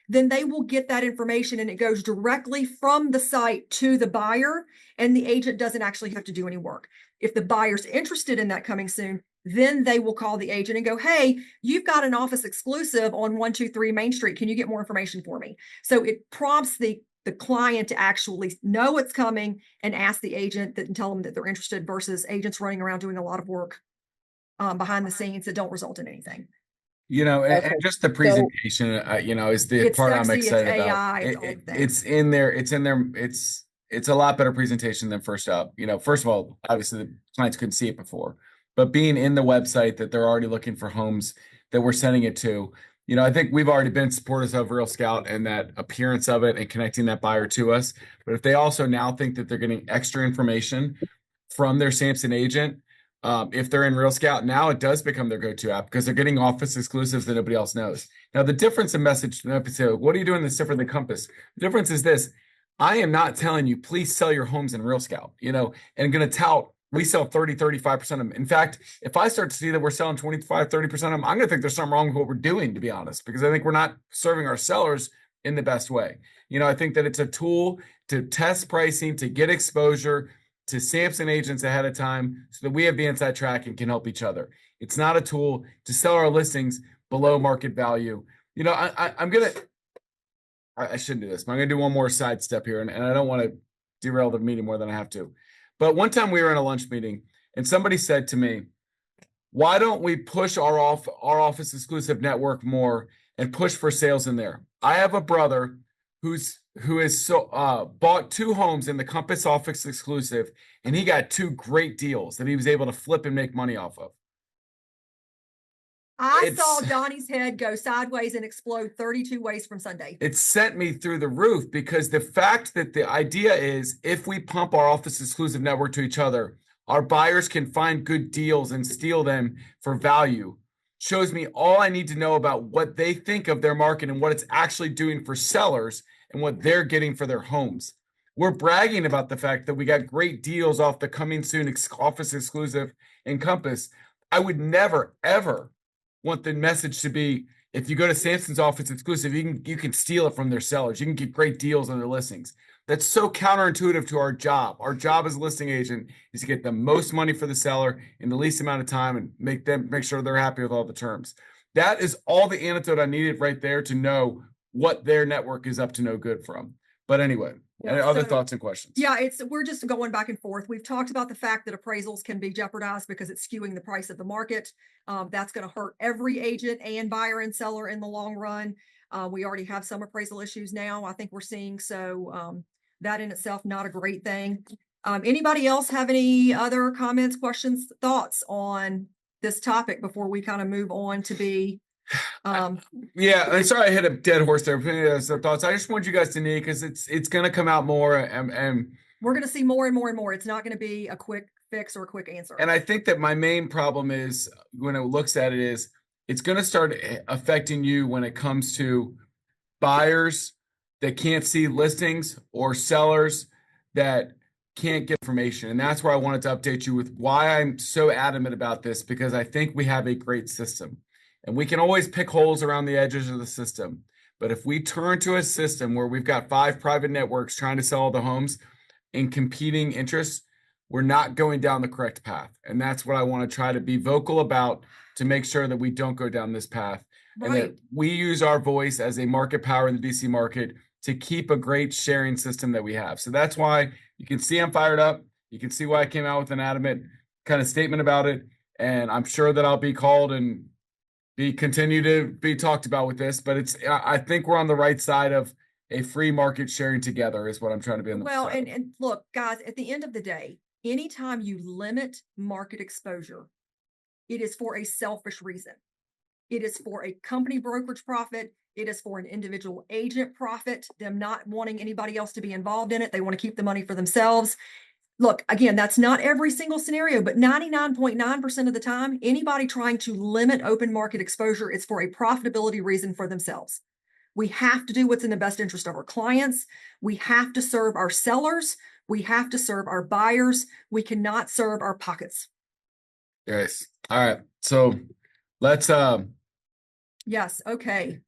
B: then they will get that information and it goes directly from the site to the buyer, and the agent doesn't actually have to do any work. If the buyer's interested in that coming soon, then they will call the agent and go, hey, you've got an office exclusive on 123 Main Street. Can you get more information for me? So it prompts the client to actually know it's coming and ask the agent and tell them that they're interested, versus agents running around doing a lot of work behind the scenes that don't result in anything.
A: You know, and
C: Okay,
A: just the presentation, you know, is the
B: It's
A: part I'm
B: sexy, it's
A: excited about.
B: AI, it's all the things.
A: It's in there. It's a lot better presentation than First Up. You know, first of all, obviously the clients couldn't see it before, but being in the website that they're already looking for homes that we're sending it to, you know, I think we've already been supporters of Real Scout and that appearance of it and connecting that buyer to us. But if they also now think that they're getting extra information from their Samson agent, if they're in Real Scout, now it does become their go-to app because they're getting office exclusives that nobody else knows. Now, the difference in message, so what are you doing that's different than Compass? The difference is this: I am not telling you, please sell your homes in Real Scout, you know, and going to tout we sell 30, 35% of them. In fact, if I start to see that we're selling 25, 30% of them, I'm going to think there's something wrong with what we're doing, to be honest, because I think we're not serving our sellers in the best way. You know, I think that it's a tool to test pricing, to get exposure to Samson agents ahead of time so that we have the inside track and can help each other. It's not a tool to sell our listings below market value. You know, I shouldn't do this, but I'm going to do one more side step here, and I don't want to derail the meeting more than I have to. But one time we were in a lunch meeting and somebody said to me, why don't we push our office exclusive network more and push for sales in there? I have a brother who has bought 2 homes in the Compass office exclusive, and he got 2 great deals that he was able to flip and make money off of.
B: I saw Donnie's head go sideways and explode 32 ways from Sunday.
A: It sent me through the roof because the fact that the idea is if we pump our office exclusive network to each other, our buyers can find good deals and steal them for value. Shows me all I need to know about what they think of their market and what it's actually doing for sellers and what they're getting for their homes. We're bragging about the fact that we got great deals off the coming soon office exclusive and Compass. I would never, ever want the message to be, if you go to Samson's office exclusive, you can steal it from their sellers. You can get great deals on their listings. That's so counterintuitive to our job. Our job as a listing agent is to get the most money for the seller in the least amount of time and make sure they're happy with all the terms. That is all the antidote I needed right there to know what their network is up to no good from. But anyway, other thoughts and questions?
B: Yeah, we're just going back and forth. We've talked about the fact that appraisals can be jeopardized because it's skewing the price of the market. That's going to hurt every agent and buyer and seller in the long run. We already have some appraisal issues now, I think we're seeing. So that in itself, not a great thing. Anybody else have any other comments, questions, thoughts on this topic before we kind of move on to be
A: yeah, I'm sorry I hit a dead horse there. Some thoughts. I just want you guys to know because it's going to come out more, and
B: we're going to see more and more and more. It's not going to be a quick fix or a quick answer.
A: And I think that my main problem is when it looks at it is it's going to start affecting you when it comes to buyers that can't see listings or sellers that can't get information. And that's where I wanted to update you with why I'm so adamant about this, because I think we have a great system. And we can always pick holes around the edges of the system. But if we turn to a system where we've got 5 private networks trying to sell all the homes in competing interests, we're not going down the correct path. And that's what I want to try to be vocal about to make sure that we don't go down this path. Right. And that we use our voice as a market power in the DC market to keep a great sharing system that we have. So that's why you can see I'm fired up. You can see why I came out with an adamant kind of statement about it. And I'm sure that I'll be called and continue to be talked about with this, but I think we're on the right side of a free market sharing together is what I'm trying to be on the side.
B: And look, guys, at the end of the day, anytime you limit market exposure, it is for a selfish reason. It is for a company brokerage profit. It is for an individual agent profit, them not wanting anybody else to be involved in it. They want to keep the money for themselves. Look, again, that's not every single scenario, but 99.9% of the time, anybody trying to limit open market exposure is for a profitability reason for themselves. We have to do what's in the best interest of our clients. We have to serve our sellers. We have to serve our buyers. We cannot serve our pockets.
A: Yes. All right. So let's
B: Yes. Okay.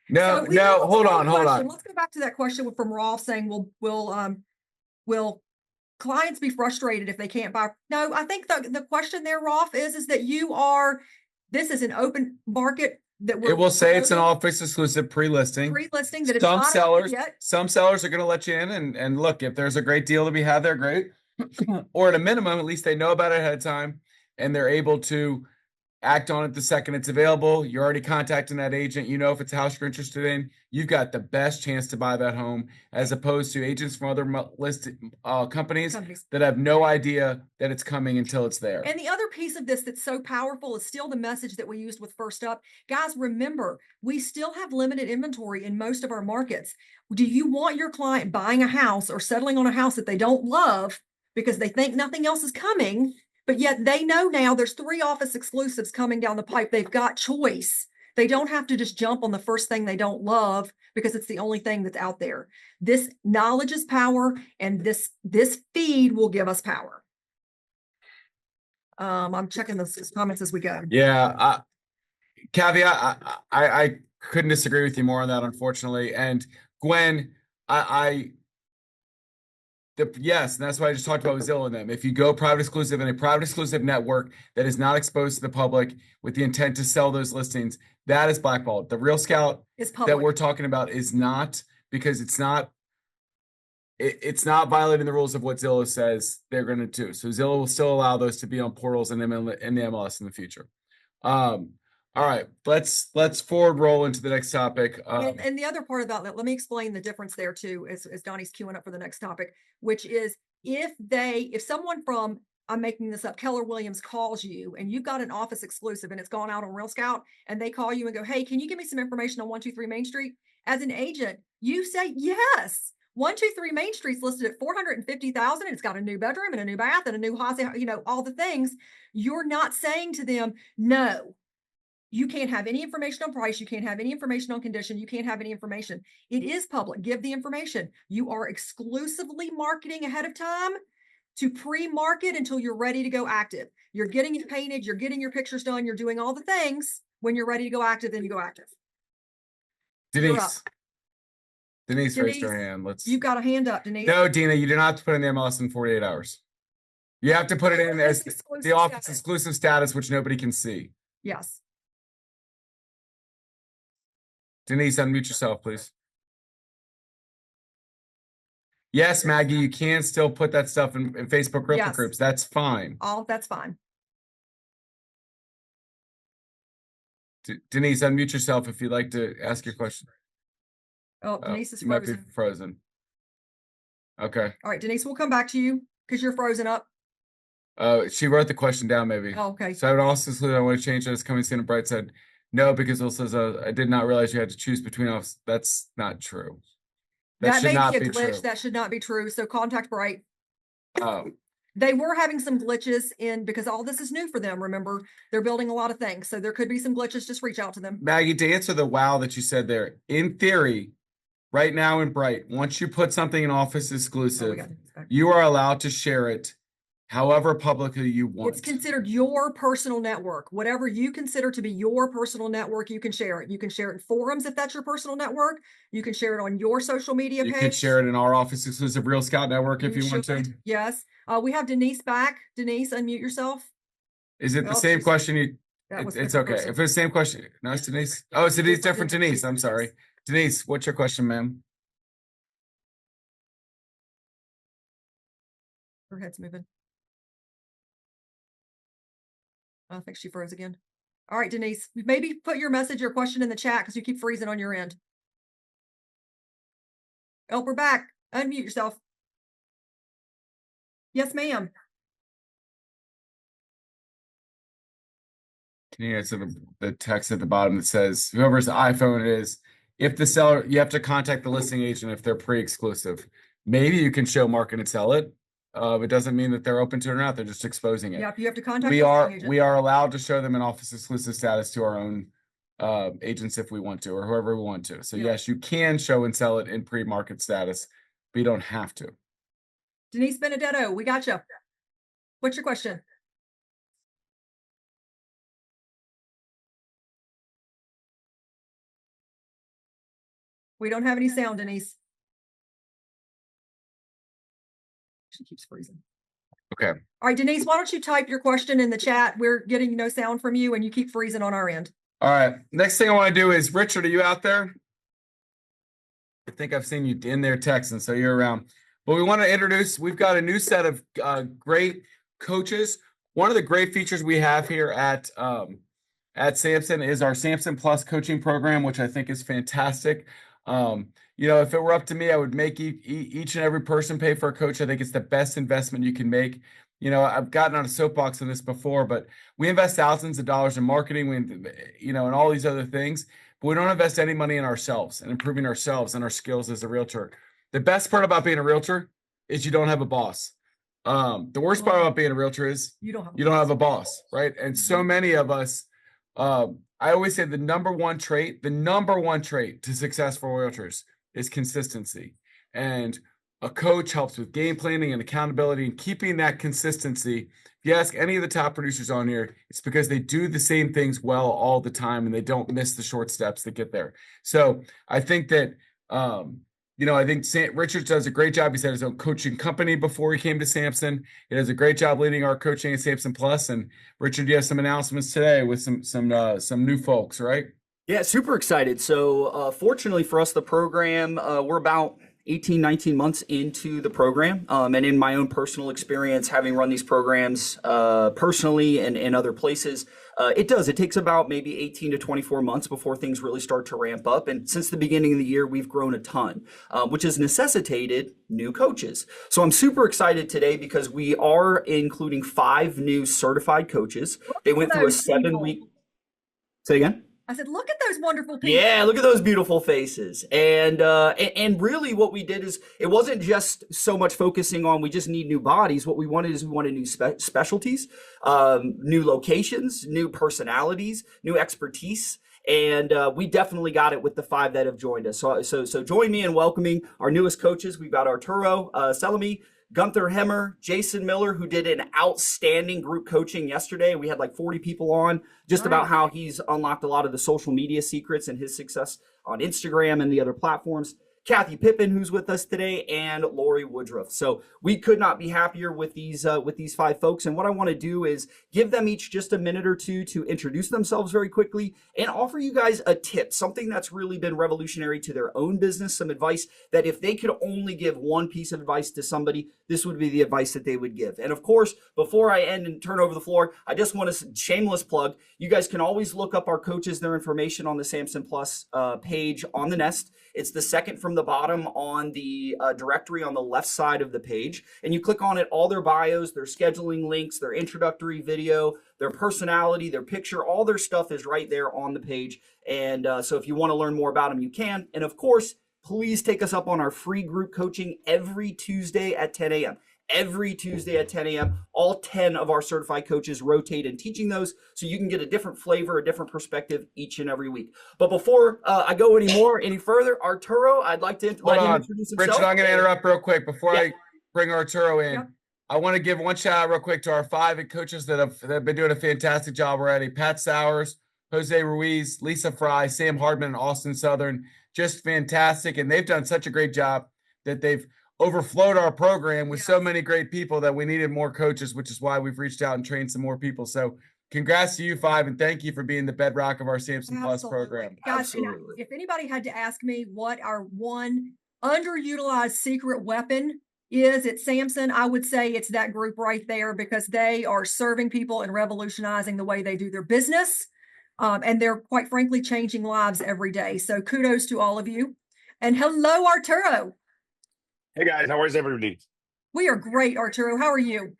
A: no,
B: So we have
A: hold
B: another
A: on, hold
B: question.
A: on.
B: Let's go back to that question from Rolf saying, will clients be frustrated if they can't buy? No, I think the question there, Rolf, is that this is an open market that we're
A: It will say it's an
B: promoting,
A: office exclusive pre-listing.
B: pre-listing, that it's
A: Some
B: not out
A: sellers,
B: yet.
A: some sellers are going to let you in and look, if there's a great deal to be had there, great. Or at a minimum, at least they know about it ahead of time and they're able to act on it the second it's available. You're already contacting that agent. You know if it's a house you're interested in, you've got the best chance to buy that home, as opposed to agents from other listed companies that have no idea that it's coming until it's there.
B: And the other piece of this that's so powerful is still the message that we used with First Up. Guys, remember, we still have limited inventory in most of our markets. Do you want your client buying a house or settling on a house that they don't love because they think nothing else is coming, but yet they know now there's 3 office exclusives coming down the pipe? They've got choice. They don't have to just jump on the first thing they don't love because it's the only thing that's out there. This knowledge is power, and this feed will give us power. I'm checking the comments as we go.
A: Yeah, caveat, I couldn't disagree with you more on that, unfortunately. And Gwen, yes, and that's why I just talked about Zillow and them. If you go private exclusive in a private exclusive network that is not exposed to the public with the intent to sell those listings, that is blackballed. The Real Scout that we're talking about is not, because it's not violating the rules of what Zillow says they're going to do. So Zillow will still allow those to be on portals and the MLS in the future. All right, let's forward roll into the next topic.
B: And the other part about that, let me explain the difference there too, as Donnie's queuing up for the next topic, which is if someone from, I'm making this up, Keller Williams calls you and you've got an office exclusive and it's gone out on Real Scout, and they call you and go, hey, can you give me some information on 123 Main Street? As an agent, you say yes. 123 Main Street's listed at 450,000. It's got a new bedroom and a new bath and a new house, all the things. You're not saying to them, no, you can't have any information on price. You can't have any information on condition. You can't have any information. It is public. Give the information. You are exclusively marketing ahead of time to pre-market until you're ready to go active. You're getting it painted. You're getting your pictures done. You're doing all the things. When you're ready to go active, then you go active.
A: Denise raised her hand.
B: You've got a hand up, Denise.
A: No, Dina, you do not have to put in the MLS in 48 hours. You have to put it in as the office exclusive status, which nobody can see.
B: Yes.
A: Denise, unmute yourself, please. Yes, Maggie, you can still put that stuff in Facebook realtor groups. That's fine.
B: That's fine.
A: Denise, unmute yourself if you'd like to ask your question.
B: Oh, Denise is
A: frozen.
B: frozen.
A: Might be frozen. Okay.
B: All right, Denise, we'll come back to you because you're frozen up.
A: She wrote the question down, maybe.
B: Oh, okay.
A: So I would also include, I want to change that as coming soon. And Bright said, no, because it says, I did not realize you had to choose between us. That's not true.
B: That may be a glitch. That should not be true. So contact Bright. They were having some glitches because all this is new for them. Remember, they're building a lot of things. So there could be some glitches. Just reach out to them.
A: Maggie, to answer the wow that you said there, in theory, right now in Bright, once you put something in office exclusive, you are allowed to share it however publicly you want.
B: It's considered your personal network. Whatever you consider to be your personal network, you can share it. You can share it in forums if that's your personal network. You can share it on your social media page.
A: You can share it in our office exclusive Real Scout network if you want to.
B: Yes. We have Denise back. Denise, unmute yourself.
A: Is it the same question? It's okay. If it's the same question. No, it's Denise. Oh, it's Denise, different Denise. I'm sorry. Denise, what's your question, ma'am?
B: Her head's moving. I think she froze again. All right, Denise, maybe put your message or question in the chat because you keep freezing on your end. Oh, we're back. Unmute yourself. Yes, ma'am.
A: Can you answer the text at the bottom that says, whoever's iPhone it is, if the seller, you have to contact the listing agent if they're pre-exclusive. Maybe you can show, market, and sell it. It doesn't mean that they're open to it or not. They're just exposing it.
B: Yeah, you have to contact.
A: We are allowed to show them an office exclusive status to our own agents if we want to, or whoever we want to. So yes, you can show and sell it in pre-market status, but you don't have to.
B: Denise Benedetto, we got you. What's your question? We don't have any sound, Denise. She keeps freezing.
A: Okay.
B: All right, Denise, why don't you type your question in the chat? We're getting no sound from you and you keep freezing on our end.
A: All right. Next thing I want to do is, Richard, are you out there? I think I've seen you in there texting, so you're around. But we want to introduce, we've got a new set of great coaches. One of the great features we have here at Samson is our Samson Plus coaching program, which I think is fantastic. If it were up to me, I would make each and every person pay for a coach. I think it's the best investment you can make. I've gotten on a soapbox on this before, but we invest thousands of dollars in marketing, and all these other things, but we don't invest any money in ourselves and improving ourselves and our skills as a realtor. The best part about being a realtor is you don't have a boss. The worst part about being a realtor is you don't have a boss, right? And so many of us, I always say the number one trait to successful realtors is consistency. And a coach helps with game planning and accountability and keeping that consistency. If you ask any of the top producers on here, it's because they do the same things well all the time and they don't miss the short steps that get there. So I think that, I think Richards does a great job. He said his own coaching company before he came to Samson. He does a great job leading our coaching at Samson Plus. And Richard, you have some announcements today with some new folks, right?
F: Yeah, super excited. So fortunately for us, the program, we're about 18, 19 months into the program. And in my own personal experience, having run these programs personally and in other places, it takes about maybe 18 to 24 months before things really start to ramp up. And since the beginning of the year, we've grown a ton, which has necessitated new coaches. So I'm super excited today because we are including 5 new certified coaches. They went through a 7-week. Say again?
B: I said, look at those wonderful people.
F: Yeah, look at those beautiful faces. And really what we did is it wasn't just so much focusing on we just need new bodies. What we wanted new specialties, new locations, new personalities, new expertise. And we definitely got it with the 5 that have joined us. So join me in welcoming our newest coaches. We've got Arturo Selamy, Gunther Hemmer, Jason Miller, who did an outstanding group coaching yesterday. We had like 40 people on just about how he's unlocked a lot of the social media secrets and his success on Instagram and the other platforms. Kathy Pippin, who's with us today, and Lori Woodruff. So we could not be happier with these 5 folks. And what I want to do is give them each just a minute or two to introduce themselves very quickly and offer you guys a tip, something that's really been revolutionary to their own business, some advice that if they could only give one piece of advice to somebody, this would be the advice that they would give. And of course, before I end and turn over the floor, I just want to shameless plug. You guys can always look up our coaches, their information on the Samson Plus page on the Nest. It's the second from the bottom on the directory on the left side of the page. And you click on it, all their bios, their scheduling links, their introductory video, their personality, their picture, all their stuff is right there on the page. And so if you want to learn more about them, you can. And of course, please take us up on our free group coaching every Tuesday at 10 a.m. Every Tuesday at 10 a.m. All 10 of our certified coaches rotate in teaching those so you can get a different flavor, a different perspective each and every week. But before I go any further, Arturo, I'd like to let him introduce himself.
A: Richard, I'm going to interrupt real quick before I bring Arturo in. Yep. I want to give one shout out real quick to our 5 coaches that have been doing a fantastic job already. Pat Sowers, Jose Ruiz, Lisa Fry, Sam Hardman, and Austin Southern. Just fantastic. And they've done such a great job that they've overflowed our program with so many great people that we needed more coaches, which is why we've reached out and trained some more people. So congrats to you 5 and thank you for being the bedrock of our Samson Plus program.
B: Guys, if anybody had to ask me what our one underutilized secret weapon is at Samson, I would say it's that group right there because they are serving people and revolutionizing the way they do their business. And they're quite frankly changing lives every day. So kudos to all of you. And hello, Arturo.
G: Hey guys, how is everybody?
B: We are great, Arturo. How are you?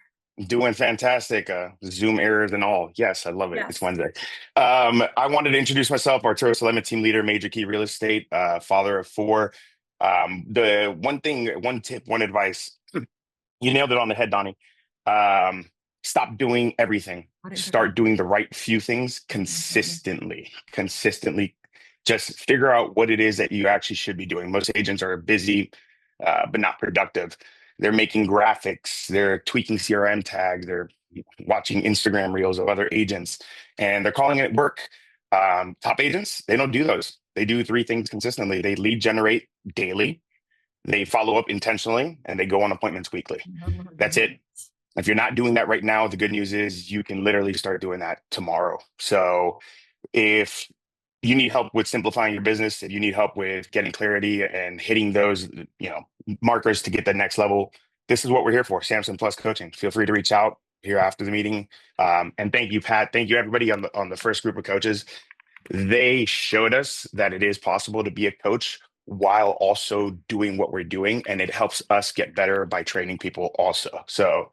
G: Doing fantastic. Zoom errors and all. Yes, I love it. Yes. It's Wednesday. I wanted to introduce myself, Arturo Salema, team leader, Major Key Real Estate, father of 4. The one tip, one advice, you nailed it on the head, Donnie. Stop doing everything. Start doing the right few things consistently. Just figure out what it is that you actually should be doing. Most agents are busy, but not productive. They're making graphics, they're tweaking CRM tags, they're watching Instagram reels of other agents, and they're calling it work. Top agents, they don't do those. They do three things consistently. They lead generate daily, they follow up intentionally, and they go on appointments weekly. That's it. If you're not doing that right now, the good news is you can literally start doing that tomorrow. So if you need help with simplifying your business, if you need help with getting clarity and hitting those, markers to get the next level, this is what we're here for. Samson Plus Coaching. Feel free to reach out here after the meeting. And thank you, Pat. Thank you, everybody on the first group of coaches. They showed us that it is possible to be a coach while also doing what we're doing, and it helps us get better by training people also. So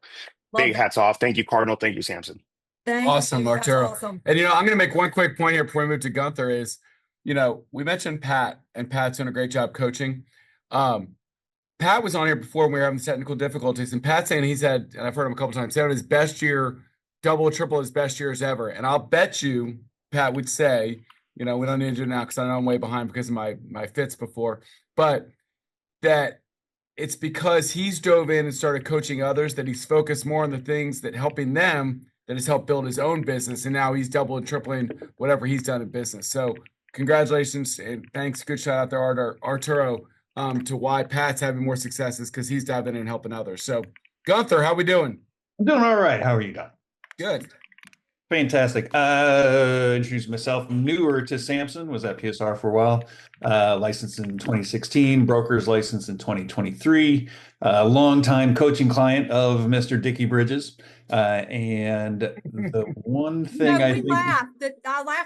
G: big hats off. Thank you, Cardinal. Thank you, Samson.
A: Awesome, Arturo. Awesome. And I'm going to make one quick point here before we move to Gunther is, we mentioned Pat, and Pat's doing a great job coaching. Pat was on here before when we were having technical difficulties, and Pat's saying he's had, and I've heard him a couple times, he had his best year, double, triple his best years ever. And I'll bet you, Pat would say, we don't need to do it now because I know I'm way behind because of my fits before, but that it's because he's dove in and started coaching others, that he's focused more on the things that helping them, that has helped build his own business. And now he's double and tripling whatever he's done in business. So congratulations and thanks. Good shout out there, Arturo, to why Pat's having more successes because he's diving in and helping others. So Gunther, how we doing?
H: I'm doing all right. How are you, Don?
A: Good.
H: Fantastic. Introduce myself. Newer to Samson, was at PSR for a while. Licensed in 2016, broker's licensed in 2023. Longtime coaching client of Mr. Dickie Bridges. And the one thing I
B: laugh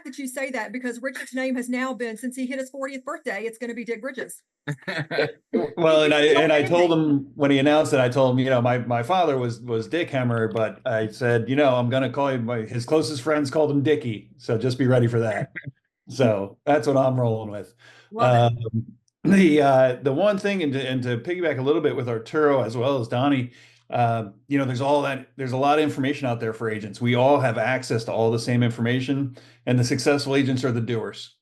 B: that you say that because Richard's name has now been, since he hit his 40th birthday, it's going to be Dick Bridges.
H: Well, and I told him when he announced it, I told him, my father was Dick Hemmer, but I said, I'm going to call him, his closest friends called him Dickie. So just be ready for that. So that's what I'm rolling with. The one thing, and to piggyback a little bit with Arturo as well as Donnie, there's a lot of information out there for agents. We all have access to all the same information, and the successful agents are the doers.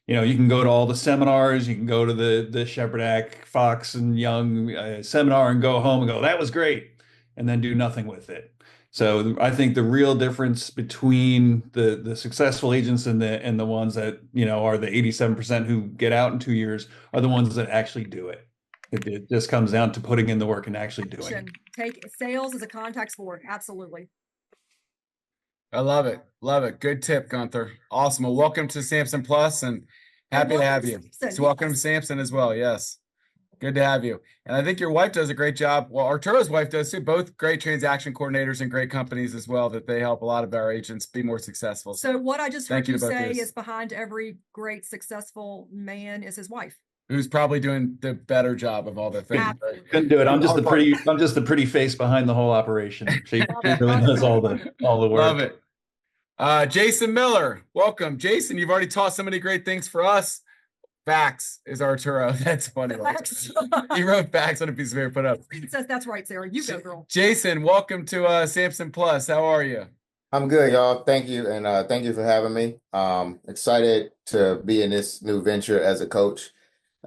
H: You can go to all the seminars, you can go to the Shepherd, Fox and Young seminar and go home and go, that was great, and then do nothing with it. So I think the real difference between the successful agents and the ones that, are the 87% who get out in 2 years are the ones that actually do it. It just comes down to putting in the work and actually doing it.
B: Take sales as a contact sport. Absolutely.
A: I love it. Love it. Good tip, Gunther. Awesome. Well, welcome to Samson Plus and happy to have you. So welcome to Samson as well. Yes. Good to have you. And I think your wife does a great job. Well, Arturo's wife does too. Both great transaction coordinators and great companies as well, that they help a lot of our agents be more successful.
B: So what I just heard you say is behind every great successful man is his wife,
A: who's probably doing the better job of all the things.
H: Couldn't do it. I'm just the pretty face behind the whole operation. She really does all the work.
A: Love it. Jason Miller, welcome. Jason, you've already taught so many great things for us. Facts is Arturo. That's funny. He wrote facts on a piece of paper, put up.
B: Says that's right, Sarah. You go, girl.
A: Jason, welcome to Samson Plus. How are you?
I: I'm good, y'all. Thank you. And thank you for having me. Excited to be in this new venture as a coach.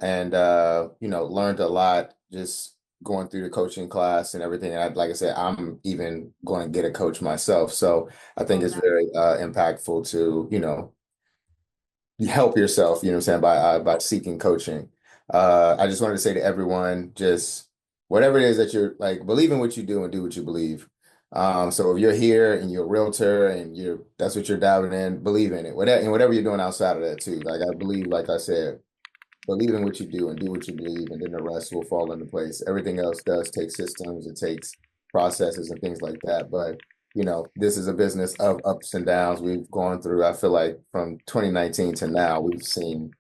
I: And learned a lot just going through the coaching class and everything. And like I said, I'm even going to get a coach myself. So I think it's very impactful to, help yourself, by seeking coaching. I just wanted to say to everyone, just whatever it is that you're like, believe in what you do and do what you believe. So if you're here and you're a realtor and that's what you're diving in, believe in it. Whatever you're doing outside of that too. Like I believe, like I said, believe in what you do and do what you believe, and then the rest will fall into place. Everything else does take systems, it takes processes and things like that. But, this is a business of ups and downs. We've gone through, I feel like from 2019 to now, we've seen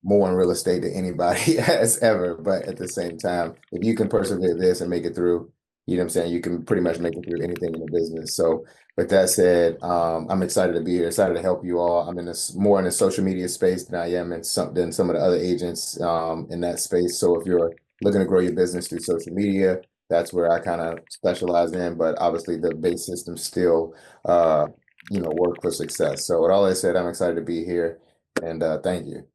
I: more in real estate than anybody has ever. But at the same time, if you can persevere this and make it through, you can pretty much make it through anything in the business. So with that said, I'm excited to be here, excited to help you all. I'm more in the social media space than I am in some of the other agents in that space. So if you're looking to grow your business through social media, that's where I kind of specialize in. But obviously the base system still, work for success. So with all that said, I'm excited to be here, and thank you.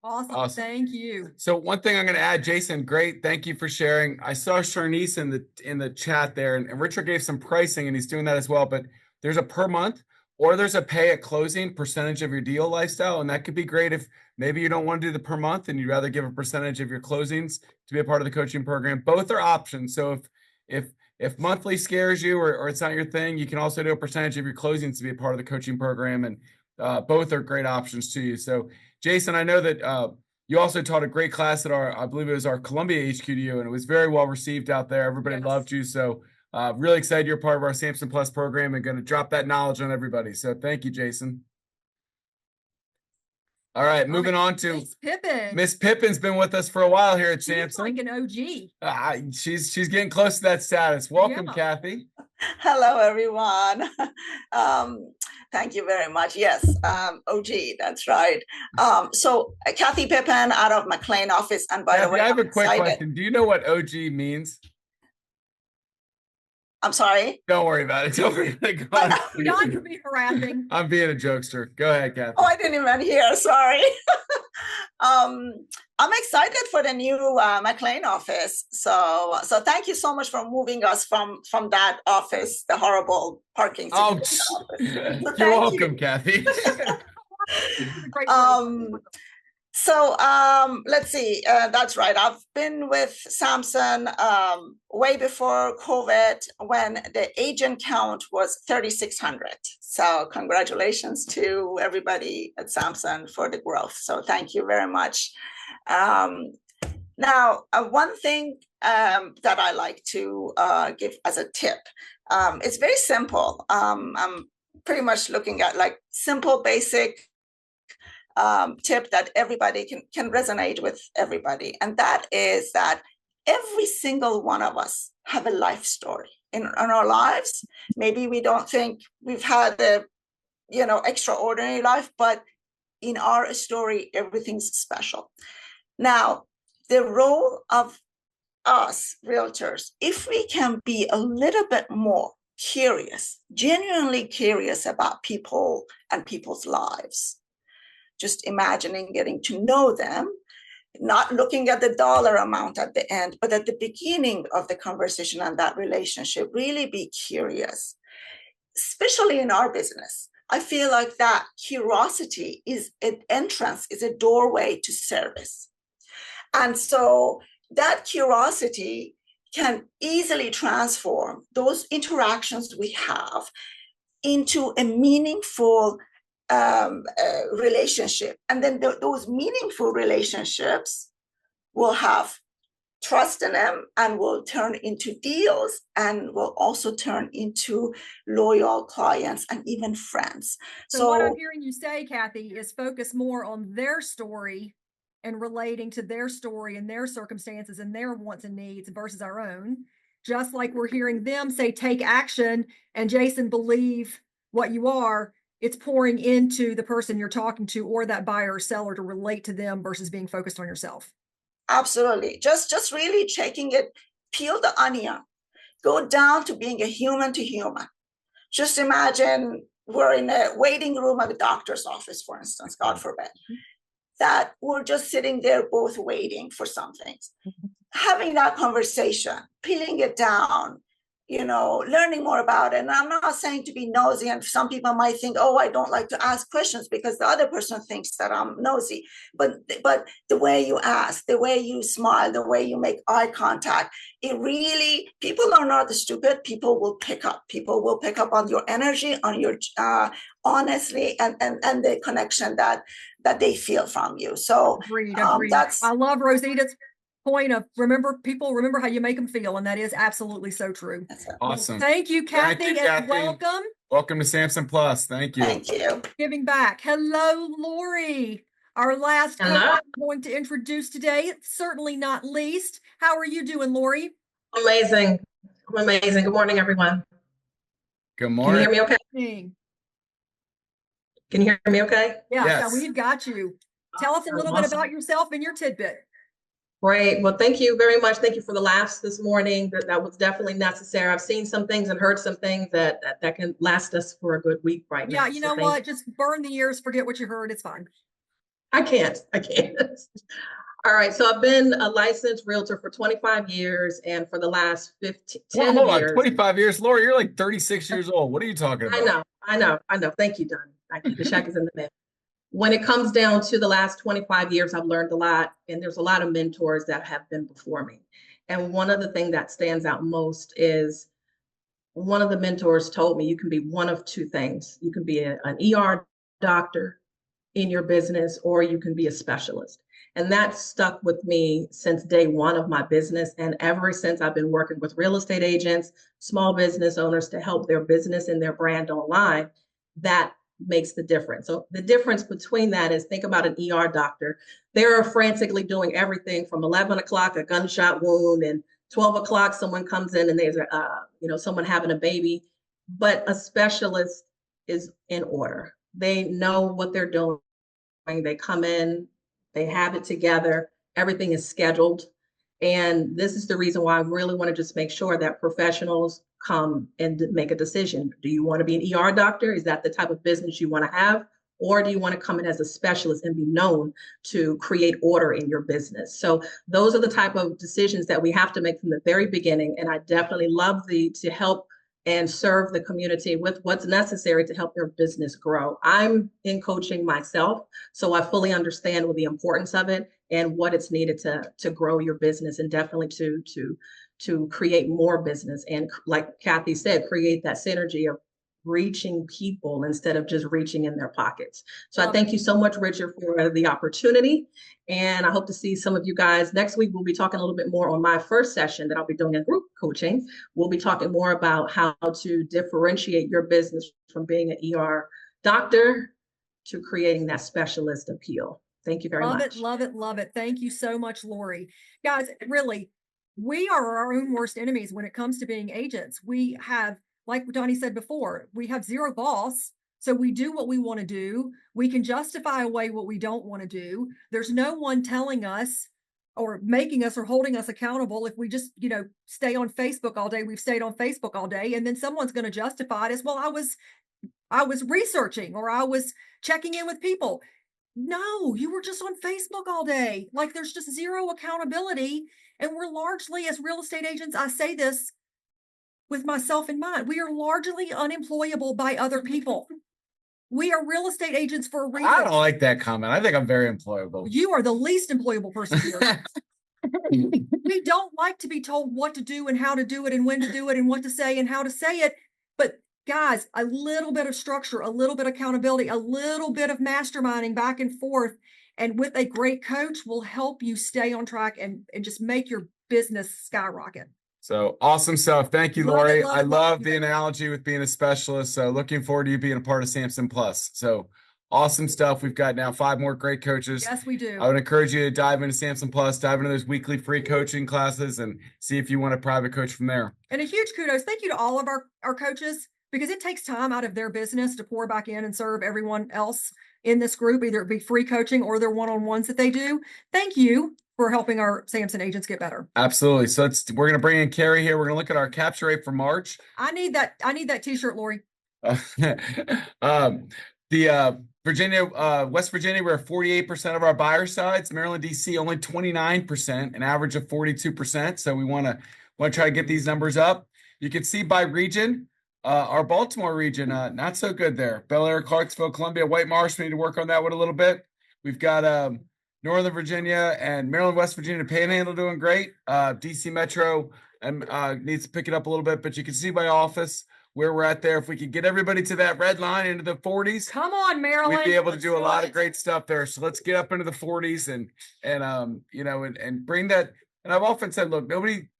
B: Awesome. Thank you.
A: So one thing I'm going to add, Jason, great. Thank you for sharing. I saw Charnice in the chat there, and Richard gave some pricing, and he's doing that as well. But there's a per month, or there's a pay at closing percentage of your deal lifestyle, and that could be great if maybe you don't want to do the per month and you'd rather give a percentage of your closings to be a part of the coaching program. Both are options. So if monthly scares you or it's not your thing, you can also do a percentage of your closings to be a part of the coaching program, and both are great options to you. So Jason, I know that you also taught a great class at I believe it was our Columbia HQDU, and it was very well received out there. Everybody loved you. So really excited you're part of our Samson Plus program and going to drop that knowledge on everybody. So thank you, Jason. All right, moving on to
B: Miss Pippin.
A: Miss Pippin's been with us for a while here at Samson.
B: She's like an OG.
A: She's getting close to that status. Welcome, Kathy.
J: Hello, everyone. Thank you very much. Yes, OG, that's right. So Kathy Pippin out of McLean office. And by the way,
A: I have a quick question. Do you know what OG means?
J: I'm sorry.
A: Don't worry about it. Don't worry.
B: John could be harassing.
A: I'm being a jokester. Go ahead, Kathy.
J: Oh, I didn't even hear. Sorry. I'm excited for the new McLean office. So thank you so much for moving us from that office, the horrible parking situation.
A: You're welcome, Kathy.
J: So let's see. That's right. I've been with Samson way before COVID when the agent count was 3,600. So congratulations to everybody at Samson for the growth. So thank you very much. Now, one thing that I like to give as a tip, it's very simple. I'm pretty much looking at like simple, basic tip that everybody can resonate with everybody. And that is that every single one of us have a life story in our lives. Maybe we don't think we've had a, extraordinary life, but in our story, everything's special. Now, the role of us realtors, if we can be a little bit more curious, genuinely curious about people and people's lives, just imagining getting to know them, not looking at the dollar amount at the end, but at the beginning of the conversation and that relationship, really be curious, especially in our business. I feel like that curiosity is an entrance, is a doorway to service. And so that curiosity can easily transform those interactions we have into a meaningful relationship. And then those meaningful relationships will have trust in them and will turn into deals and will also turn into loyal clients and even friends.
B: So what I'm hearing you say, Kathy, is focus more on their story and relating to their story and their circumstances and their wants and needs versus our own. Just like we're hearing them say, take action, and Jason, believe what you are, it's pouring into the person you're talking to or that buyer or seller to relate to them versus being focused on yourself.
J: Absolutely. Just really checking it, peel the onion, go down to being a human to human. Just imagine we're in a waiting room at a doctor's office, for instance, God forbid, that we're just sitting there both waiting for something. Having that conversation, peeling it down, learning more about it. And I'm not saying to be nosy, and some people might think, oh, I don't like to ask questions because the other person thinks that I'm nosy. But the way you ask, the way you smile, the way you make eye contact, it really, people are not stupid. People will pick up. People will pick up on your energy, on your honestly, and the connection that they feel from you. So
B: agreed. I love Rosita's point of remember how you make them feel, and that is absolutely so true.
A: Awesome.
B: Thank you, Kathy, and welcome
A: to Samson Plus. Thank you.
J: Giving
B: back. Hello, Lori, our last I'm going to introduce today, certainly not least. How are you doing, Lori?
K: Amazing. I'm amazing. Good morning, everyone.
A: Good morning.
K: Can you hear me okay? Can you hear me okay?
B: Yeah, we've got you. Tell us a little bit about yourself and your tidbit.
K: Great. Well, thank you very much. Thank you for the laughs this morning. That was definitely necessary. I've seen some things and heard some things that can last us for a good week right now.
B: Yeah, you know what? Just burn the ears, forget what you heard. It's fine.
K: I can't. All right. So I've been a licensed realtor for 25 years. And for the last 10
A: hold on,
K: years.
A: 25 years. Lori, you're like 36 years old. What are you talking about?
K: I know. Thank you, Donny. Thank you. The check is in the mail. When it comes down to the last 25 years, I've learned a lot, and there's a lot of mentors that have been before me. And one of the things that stands out most is one of the mentors told me you can be one of two things. You can be an ER doctor in your business, or you can be a specialist. And that stuck with me since day one of my business. And ever since I've been working with real estate agents, small business owners to help their business and their brand online, that makes the difference. So the difference between that is, think about an ER doctor. They're frantically doing everything from 11 o'clock, a gunshot wound, and 12 o'clock, someone comes in and there's someone having a baby. But a specialist is in order. They know what they're doing. They come in, they have it together, everything is scheduled. And this is the reason why I really want to just make sure that professionals come and make a decision. Do you want to be an ER doctor? Is that the type of business you want to have? Or do you want to come in as a specialist and be known to create order in your business? So those are the type of decisions that we have to make from the very beginning. And I definitely love to help and serve the community with what's necessary to help their business grow. I'm in coaching myself, so I fully understand the importance of it and what it's needed to grow your business, and definitely to create more business. And like Kathy said, create that synergy of reaching people instead of just reaching in their pockets. So I thank you so much, Richard, for the opportunity. And I hope to see some of you guys next week. We'll be talking a little bit more on my first session that I'll be doing in group coaching. We'll be talking more about how to differentiate your business from being an ER doctor to creating that specialist appeal. Thank you very much.
B: Love it. Thank you so much, Lori. Guys, really, we are our own worst enemies when it comes to being agents. We have, like Donny said before, we have zero boss. So we do what we want to do. We can justify away what we don't want to do. There's no one telling us or making us or holding us accountable. If we just, stay on Facebook all day, we've stayed on Facebook all day, and then someone's going to justify it as, well, I was researching, or I was checking in with people. No, you were just on Facebook all day. Like, there's just zero accountability. And we're largely, as real estate agents, I say this with myself in mind, we are largely unemployable by other people. We are real estate agents for a reason.
A: I don't like that comment. I think I'm very employable.
B: You are the least employable person here. We don't like to be told what to do and how to do it and when to do it and what to say and how to say it. But guys, a little bit of structure, a little bit of accountability, a little bit of masterminding back and forth, and with a great coach will help you stay on track and just make your business skyrocket.
A: So awesome stuff. Thank you, Lori. I love the analogy with being a specialist. So looking forward to you being a part of Samson Plus. So awesome stuff. We've got now 5 more great coaches.
B: Yes, we do.
A: I would encourage you to dive into Samson Plus, dive into those weekly free coaching classes, and see if you want a private coach from there.
B: And a huge kudos. Thank you to all of our coaches, because it takes time out of their business to pour back in and serve everyone else in this group, either it be free coaching or their one-on-ones that they do. Thank you for helping our Samson agents get better.
A: Absolutely. So we're going to bring in Carrie here. We're going to look at our capture rate for March.
B: I need that t-shirt, Lori.
A: West Virginia, we're at 48% of our buyer sides. Maryland, DC, only 29%, an average of 42%. So we want to try to get these numbers up. You can see by region, our Baltimore region, not so good there. Bel Air, Clarksville, Columbia, White Marsh, we need to work on that one a little bit. We've got Northern Virginia and Maryland, West Virginia, Panhandle doing great. DC Metro needs to pick it up a little bit, but you can see by office where we're at there. If we could get everybody to that red line into the 40s,
B: come on, Maryland,
A: we'd be able to do a lot of great stuff there. So let's get up into the 40s and bring that. And I've often said, look,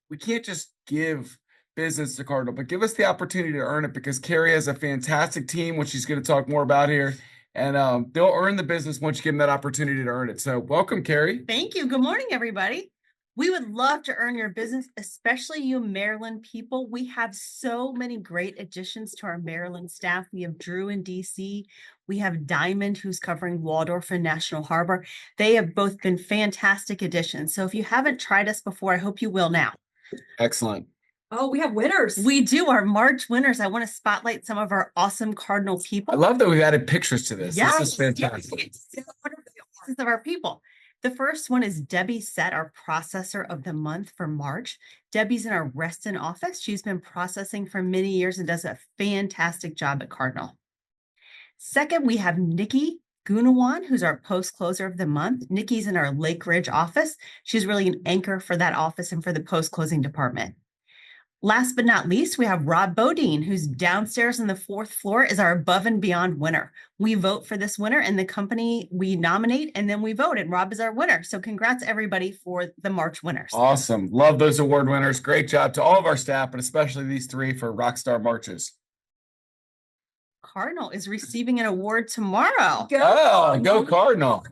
A: we can't just give business to Cardinal, but give us the opportunity to earn it, because Carrie has a fantastic team, which she's going to talk more about here. And they'll earn the business once you give them that opportunity to earn it. So welcome, Carrie.
L: Thank you. Good morning, everybody. We would love to earn your business, especially you Maryland people. We have so many great additions to our Maryland staff. We have Drew in DC. We have Diamond, who's covering Waldorf and National Harbor. They have both been fantastic additions. So if you haven't tried us before, I hope you will now.
A: Excellent.
B: Oh, we have winners.
L: We do. Our March winners. I want to spotlight some of our awesome Cardinal people.
A: I love that we've added pictures to this.
L: Yes,
A: this is fantastic.
L: Yes. faces of our people. The first one is Debbie Set, our processor of the month for March. Debbie's in our Reston office. She's been processing for many years and does a fantastic job at Cardinal. Second, we have Nikki Gunawan, who's our post closer of the month. Nikki's in our Lake Ridge office. She's really an anchor for that office and for the post closing department. Last but not least, we have Rob Bodine, who's downstairs on the 4th floor, is our above and beyond winner. We vote for this winner and the company we nominate, and then we vote, and Rob is our winner. So congrats everybody for the March winners.
A: Awesome. Love those award winners. Great job to all of our staff, but especially these 3 for Rockstar Marches.
L: Cardinal is receiving an award tomorrow.
A: Go Cardinal.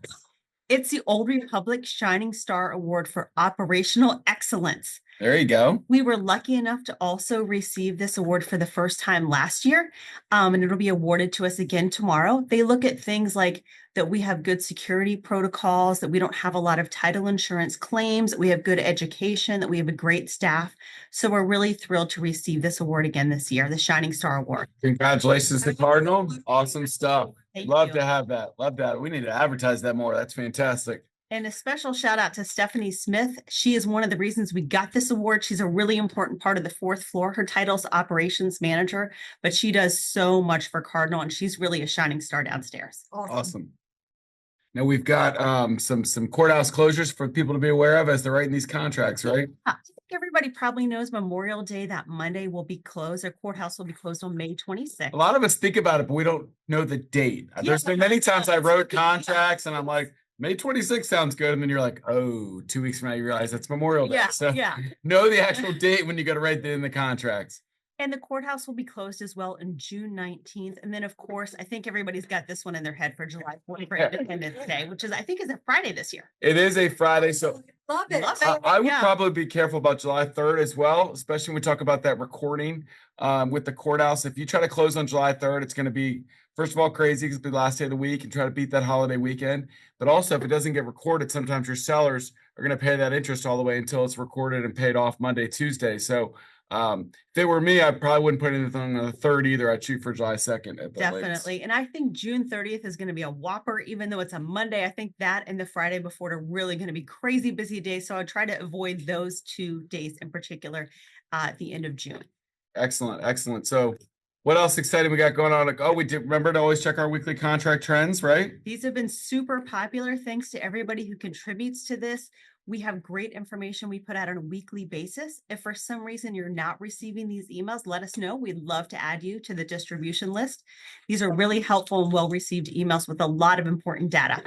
L: It's the Old Republic Shining Star Award for Operational Excellence.
A: There you go.
L: We were lucky enough to also receive this award for the first time last year, and it'll be awarded to us again tomorrow. They look at things like that we have good security protocols, that we don't have a lot of title insurance claims, that we have good education, that we have a great staff. So we're really thrilled to receive this award again this year, the Shining Star Award.
A: Congratulations to Cardinal. Awesome stuff. Love
L: you.
A: to have that. Love that. We need to advertise that more. That's fantastic.
L: And a special shout out to Stephanie Smith. She is one of the reasons we got this award. She's a really important part of the 4th floor. Her title's operations manager, but she does so much for Cardinal, and she's really a shining star downstairs.
A: Awesome. Now we've got some courthouse closures for people to be aware of as they're writing these contracts, right?
L: I think everybody probably knows Memorial Day, that Monday, will be closed. Our courthouse will be closed on May 26th.
A: A lot of us think about it, but we don't know the date. There's been many times I wrote contracts and I'm like, May 26th sounds good. And then you're like, oh, 2 weeks from now, you realize it's Memorial Day. So know the actual date when you got to write in the contracts.
L: And the courthouse will be closed as well on June 19th. And then, of course, I think everybody's got this one in their head for July 4th for Independence Day, which is, I think, is a Friday this year.
A: It is a Friday. So
B: Love it.
A: I would probably be careful about July 3rd as well, especially when we talk about that recording with the courthouse. If you try to close on July 3rd, it's going to be, first of all, crazy because it'll be the last day of the week and try to beat that holiday weekend. But also, if it doesn't get recorded, sometimes your sellers are going to pay that interest all the way until it's recorded and paid off Monday, Tuesday. So if it were me, I probably wouldn't put anything on the 3rd either. I'd shoot for July 2nd. At the
L: Definitely.
A: latest.
L: And I think June 30th is going to be a whopper, even though it's a Monday. I think that and the Friday before are really going to be crazy busy days. So I try to avoid those 2 days in particular at the end of June.
A: Excellent. Excellent. So what else exciting we got going on? Oh, we did remember to always check our weekly contract trends, right?
L: These have been super popular thanks to everybody who contributes to this. We have great information we put out on a weekly basis. If for some reason you're not receiving these emails, let us know. We'd love to add you to the distribution list. These are really helpful and well-received emails with a lot of important data.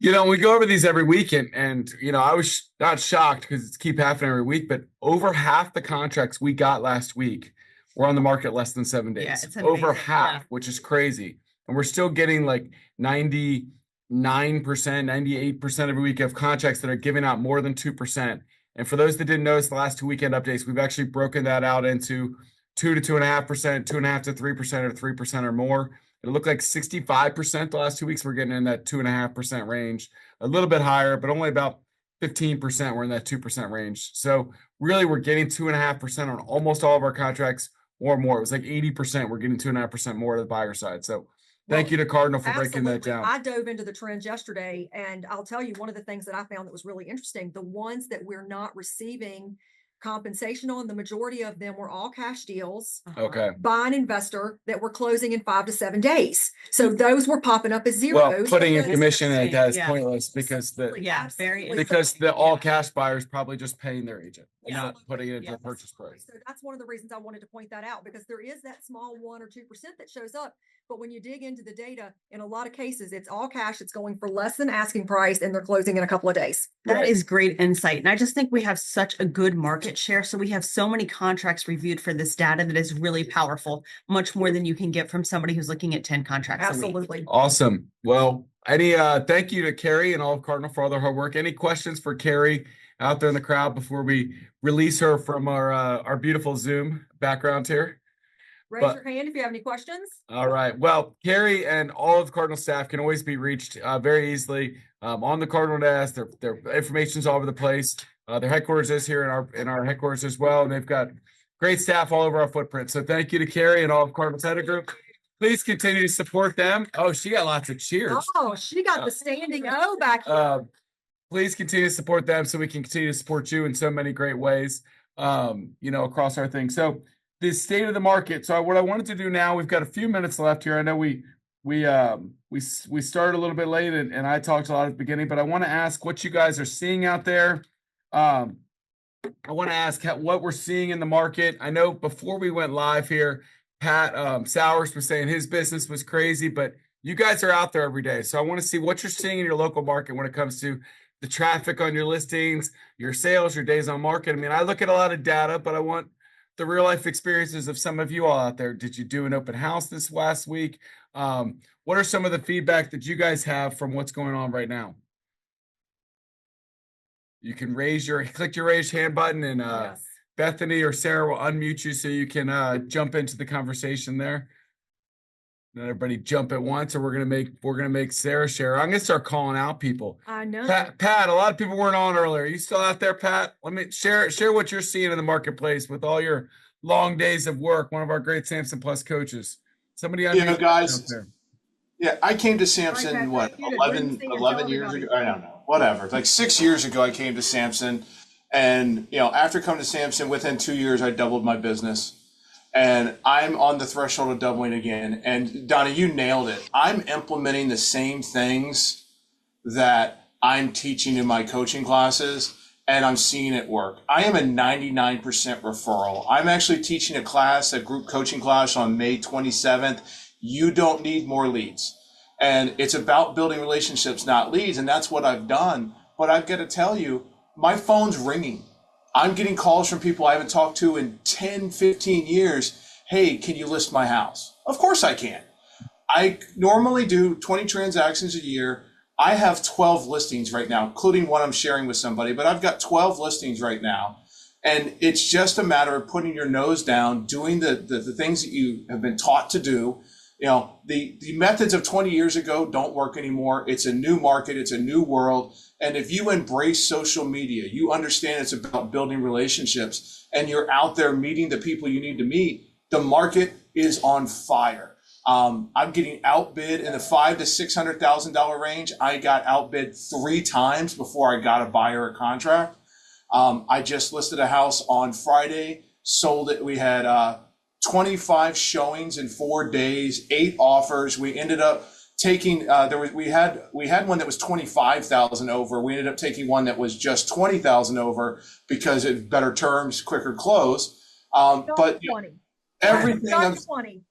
A: You know, we go over these every week and you know, I was not shocked because it's keep happening every week, but over half the contracts we got last week were on the market less than 7 days.
L: Yeah, it's
A: over
L: amazing.
A: half, which is crazy. And we're still getting like 99%, 98% every week of contracts that are giving out more than 2%. And for those that didn't notice the last 2 weekend updates, we've actually broken that out into 2 to 2.5%, 2.5 to 3%, or 3% or more. It looked like 65% the last 2 weeks. We're getting in that 2.5% range, a little bit higher, but only about 15% we're in that 2% range. So really we're getting 2.5% on almost all of our contracts or more. It was like 80%. We're getting 2.5% more to the buyer side. So thank you to Cardinal for breaking that down.
B: I dove into the trends yesterday, and I'll tell you one of the things that I found that was really interesting, the ones that we're not receiving compensation on, the majority of them were all cash deals
A: Okay.
B: by an investor that were closing in 5 to 7 days. So those were popping up as
A: Well,
B: zeros.
A: putting in
B: because-
A: commission in that is
L: Yeah.
A: pointless because the
L: Very
A: because the all cash buyers probably just paying their agent and
B: Yeah.
A: not putting it into
L: Yeah.
A: a purchase price.
B: So that's one of the reasons I wanted to point that out, because there is that small 1 or 2% that shows up. But when you dig into the data, in a lot of cases, it's all cash. It's going for less than asking price, and they're closing in a couple of days.
L: That is great insight. And I just think we have such a good market share. So we have so many contracts reviewed for this data that is really powerful, much more than you can get from somebody who's looking at 10 contracts a week.
B: Absolutely.
A: Awesome. Well, thank you to Carrie and all of Cardinal for all their hard work. Any questions for Carrie out there in the crowd before we release her from our beautiful Zoom background here?
B: Raise your hand if you have any questions.
A: All right. Well, Carrie and all of the Cardinal staff can always be reached very easily on the Cardinal desk. Their information's all over the place. Their headquarters is here in our headquarters as well, and they've got great staff all over our footprint. So thank you to Carrie and all of Cardinal Center Group. please continue to support them. Oh, she got lots of cheers.
B: Oh, she got the standing O back here.
A: Please continue to support them so we can continue to support you in so many great ways, across our thing. So the state of the market. So what I wanted to do now, we've got a few minutes left here. I know we started a little bit late and I talked a lot at the beginning, but I want to ask what you guys are seeing out there. I want to ask what we're seeing in the market. I know before we went live here, Pat Sowers was saying his business was crazy, but you guys are out there every day. So I want to see what you're seeing in your local market when it comes to the traffic on your listings, your sales, your days on market. I mean, I look at a lot of data, but I want the real life experiences of some of you all out there. Did you do an open house this last week? What are some of the feedback that you guys have from what's going on right now? You can click your raise hand button and
B: Yes.
A: Bethany or Sarah will unmute you so you can jump into the conversation there. Not everybody jump at once, or we're gonna make Sarah share. I'm gonna start calling out people.
B: I know.
A: Pat, a lot of people weren't on earlier. Are you still out there, Pat? Let me share what you're seeing in the marketplace with all your long days of work. One of our great Samson Plus coaches. Somebody unmute
D: guys.
A: out there.
D: Yeah, I came to Samson,
B: Right,
D: what,
B: you did.
D: 11
B: Wednesday and
D: 11
B: tell
D: years
B: everybody.
D: ago? I don't know, whatever. Like 6 years ago, I came to Samson. And, after coming to Samson, within 2 years, I doubled my business. And I'm on the threshold of doubling again. And Donnie, you nailed it. I'm implementing the same things that I'm teaching in my coaching classes, and I'm seeing it work. I am a 99% referral. I'm actually teaching a group coaching class on May 27th. You don't need more leads. And it's about building relationships, not leads. And that's what I've done. But I've got to tell you, my phone's ringing. I'm getting calls from people I haven't talked to in 10, 15 years. Hey, can you list my house? Of course I can. I normally do 20 transactions a year. I have 12 listings right now, including one I'm sharing with somebody, but I've got 12 listings right now. And it's just a matter of putting your nose down, doing the things that you have been taught to do. The methods of 20 years ago don't work anymore. It's a new market. It's a new world. And if you embrace social media, you understand it's about building relationships, and you're out there meeting the people you need to meet, the market is on fire. I'm getting outbid in the $500,000 to $600,000 range. I got outbid 3 times before I got a buyer or contract. I just listed a house on Friday, sold it. We had 25 showings in 4 days, 8 offers. We ended up taking we had one that was 25,000 over. We ended up taking one that was just 20,000 over because it better terms, quicker close. But
B: 20.
D: everything
B: Just 20.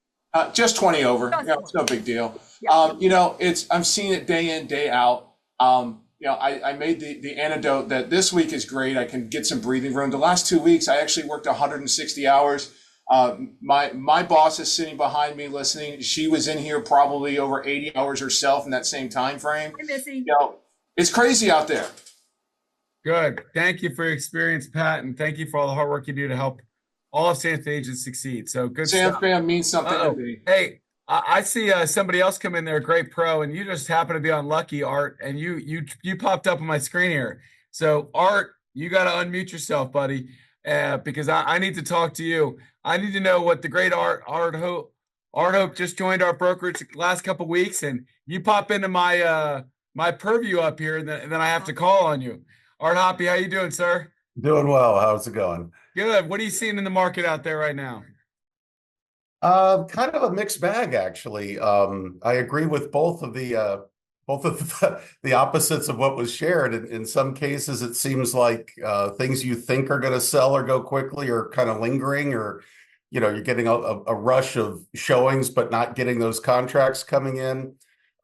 D: just 20 over. It's no big deal.
B: Yeah.
D: I'm seeing it day in, day out. I made the anecdote that this week is great. I can get some breathing room. The last 2 weeks, I actually worked 160 hours. My boss is sitting behind me listening. She was in here probably over 80 hours herself in that same time frame.
B: Hi, Missy.
D: It's crazy out there.
A: Good. Thank you for your experience, Pat, and thank you for all the hard work you do to help all of Samson agents succeed. So good
D: Sam
A: stuff.
D: fam means something to me.
A: Hey, I see somebody else come in there, great pro, and you just happen to be on Lucky, Art, and you popped up on my screen here. So Art, you got to unmute yourself, buddy, because I need to talk to you. I need to know what the great Art Hope just joined our brokerage the last couple of weeks, and you pop into my my purview up here, and then I have to call on you. Art Hoppy, how you doing, sir?
M: Doing well. How's it going?
A: Good. What are you seeing in the market out there right now?
M: Kind of a mixed bag, actually. I agree with both of the opposites of what was shared. In some cases, it seems like things you think are going to sell or go quickly are kind of lingering, or you're getting a rush of showings, but not getting those contracts coming in.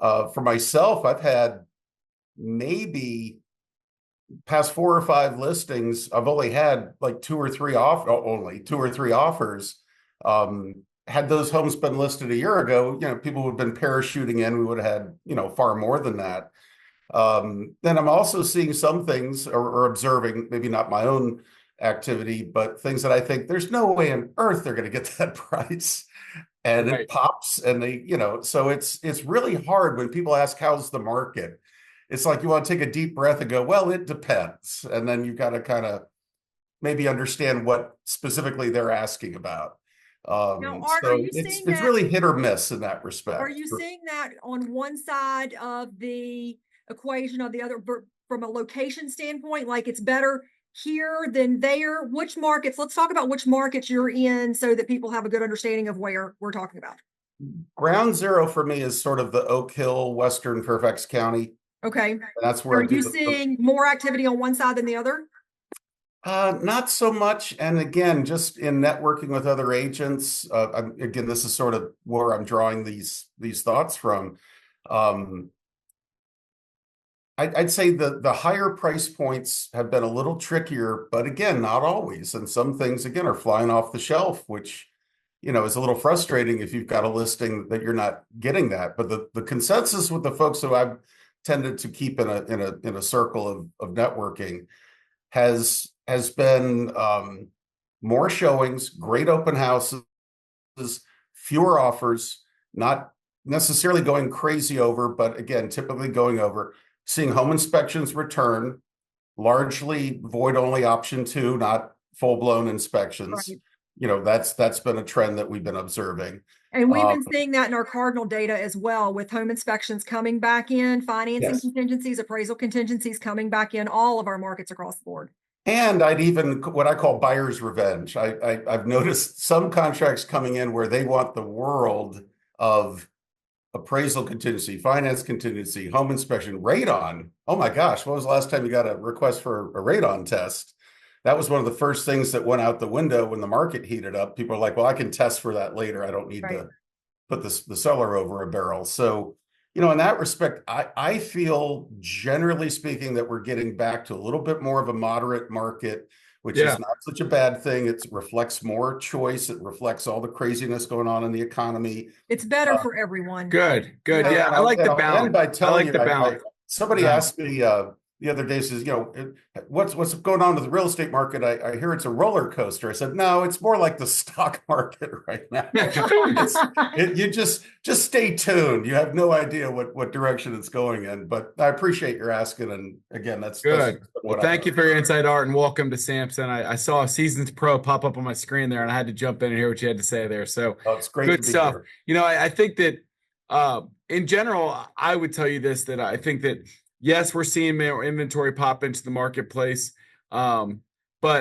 M: For myself, I've had maybe past 4 or 5 listings. I've only had like 2 or 3 offers. Had those homes been listed a year ago, people would have been parachuting in. We would have had, far more than that. Then I'm also seeing some things or observing, maybe not my own activity, but things that I think there's no way on earth they're going to get that price. And It pops and so it's really hard when people ask, how's the market? It's like you want to take a deep breath and go, well, it depends. And then you've got to kind of maybe understand what specifically they're asking about.
B: Now, Art, are
M: So
B: you
M: it's
B: seeing that?
M: really hit or miss in that respect.
B: Are you seeing that on one side of the equation or the other from a location standpoint? Like it's better here than there? Which markets? Let's talk about which markets you're in so that people have a good understanding of where we're talking about.
M: Ground zero for me is sort of the Oak Hill, Western Fairfax County.
B: Okay.
M: And that's where
B: Are
M: I do
B: you seeing more activity on one side than the other?
M: Not so much. And again, just in networking with other agents, again, this is sort of where I'm drawing these thoughts from. I'd say the higher price points have been a little trickier, but again, not always. And some things, again, are flying off the shelf, which, is a little frustrating if you've got a listing that you're not getting that. But the consensus with the folks who I've tended to keep in a circle of networking has been more showings, great open houses, fewer offers, not necessarily going crazy over, but again, typically going over, seeing home inspections return, largely void only option 2, not full-blown inspections.
B: Right.
M: That's been a trend that we've been observing.
B: And we've been seeing that in our cardinal data as well, with home inspections coming back in, financing contingencies, appraisal contingencies coming back in all of our markets across the board.
M: And I'd even what I call buyer's revenge. I've noticed some contracts coming in where they want the world of appraisal contingency, finance contingency, home inspection, radon. Oh my gosh, when was the last time you got a request for a radon test? That was one of the first things that went out the window when the market heated up. People are like, well, I can test for that later. I don't need to put the seller over a barrel. So, in that respect, I feel, generally speaking, that we're getting back to a little bit more of a moderate market, which is not such a bad thing. It reflects more choice. It reflects all the craziness going on in the economy.
B: It's better for everyone.
A: Good. Yeah, I like the balance.
M: And by telling
A: the balance.
M: Somebody asked me the other day, says, what's going on with the real estate market? I hear it's a roller coaster. I said, no, it's more like the stock market right now. You just stay tuned. You have no idea what direction it's going in. But I appreciate your asking. And again, that's
A: good. Well, thank you for your insight, Art, and welcome to Samson. I saw a Seasons Pro pop up on my screen there, and I had to jump in and hear what you had to say there. So
M: it's great.
A: Good stuff. Here. I think that in general, I would tell you this, that I think that yes, we're seeing more inventory pop into the marketplace. But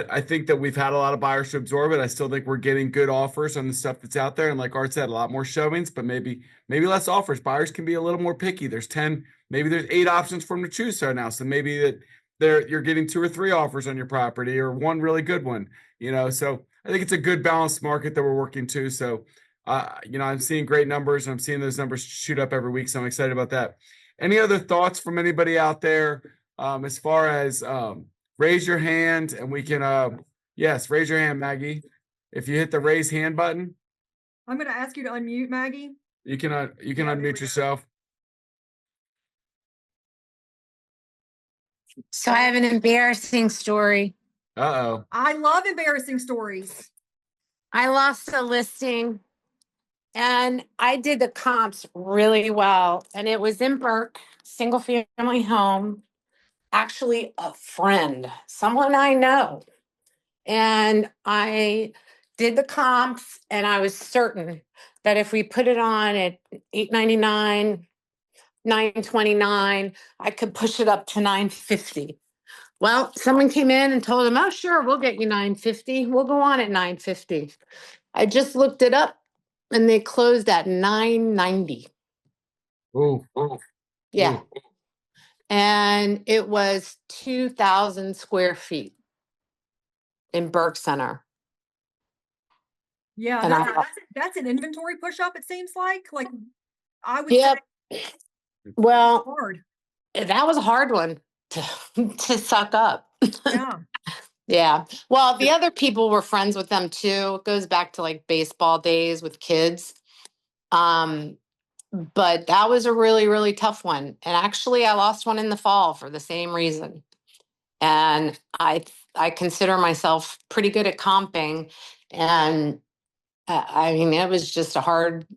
A: I think that we've had a lot of buyers to absorb it. I still think we're getting good offers on the stuff that's out there. And like Art said, a lot more showings, but maybe less offers. Buyers can be a little more picky. There's 10, maybe there's 8 options for them to choose right now. So maybe you're getting 2 or 3 offers on your property, or one really good one, so I think it's a good balanced market that we're working to. So, I'm seeing great numbers, and I'm seeing those numbers shoot up every week. So I'm excited about that. Any other thoughts from anybody out there as far as raise your hand, and we can yes, raise your hand, Maggie. If you hit the raise hand button,
B: I'm going to ask you to unmute, Maggie.
A: You can unmute yourself.
N: So I have an embarrassing story.
A: Uh-oh.
B: I love embarrassing stories.
N: I lost a listing, and I did the comps really well. And it was in Burke, single family home, actually a friend, someone I know. And I did the comps, and I was certain that if we put it on at $899, $929, I could push it up to $950. Well, someone came in and told him, oh, sure, we'll get you $950. We'll go on at $950. I just looked it up, and they closed at $990.
A: Oh.
N: Yeah. Ooh. And it was 2,000 square feet in Burke Center.
B: Yeah,
N: and
B: that's an inventory push up, it seems like. Like I would
N: say well,
B: hard.
N: That was a hard one to suck up.
B: Yeah.
N: Yeah. Well, the other people were friends with them too. It goes back to like baseball days with kids. But that was a really, really tough one. And actually I lost one in the fall for the same reason. And I consider myself pretty good at comping. And I mean, it was just a hard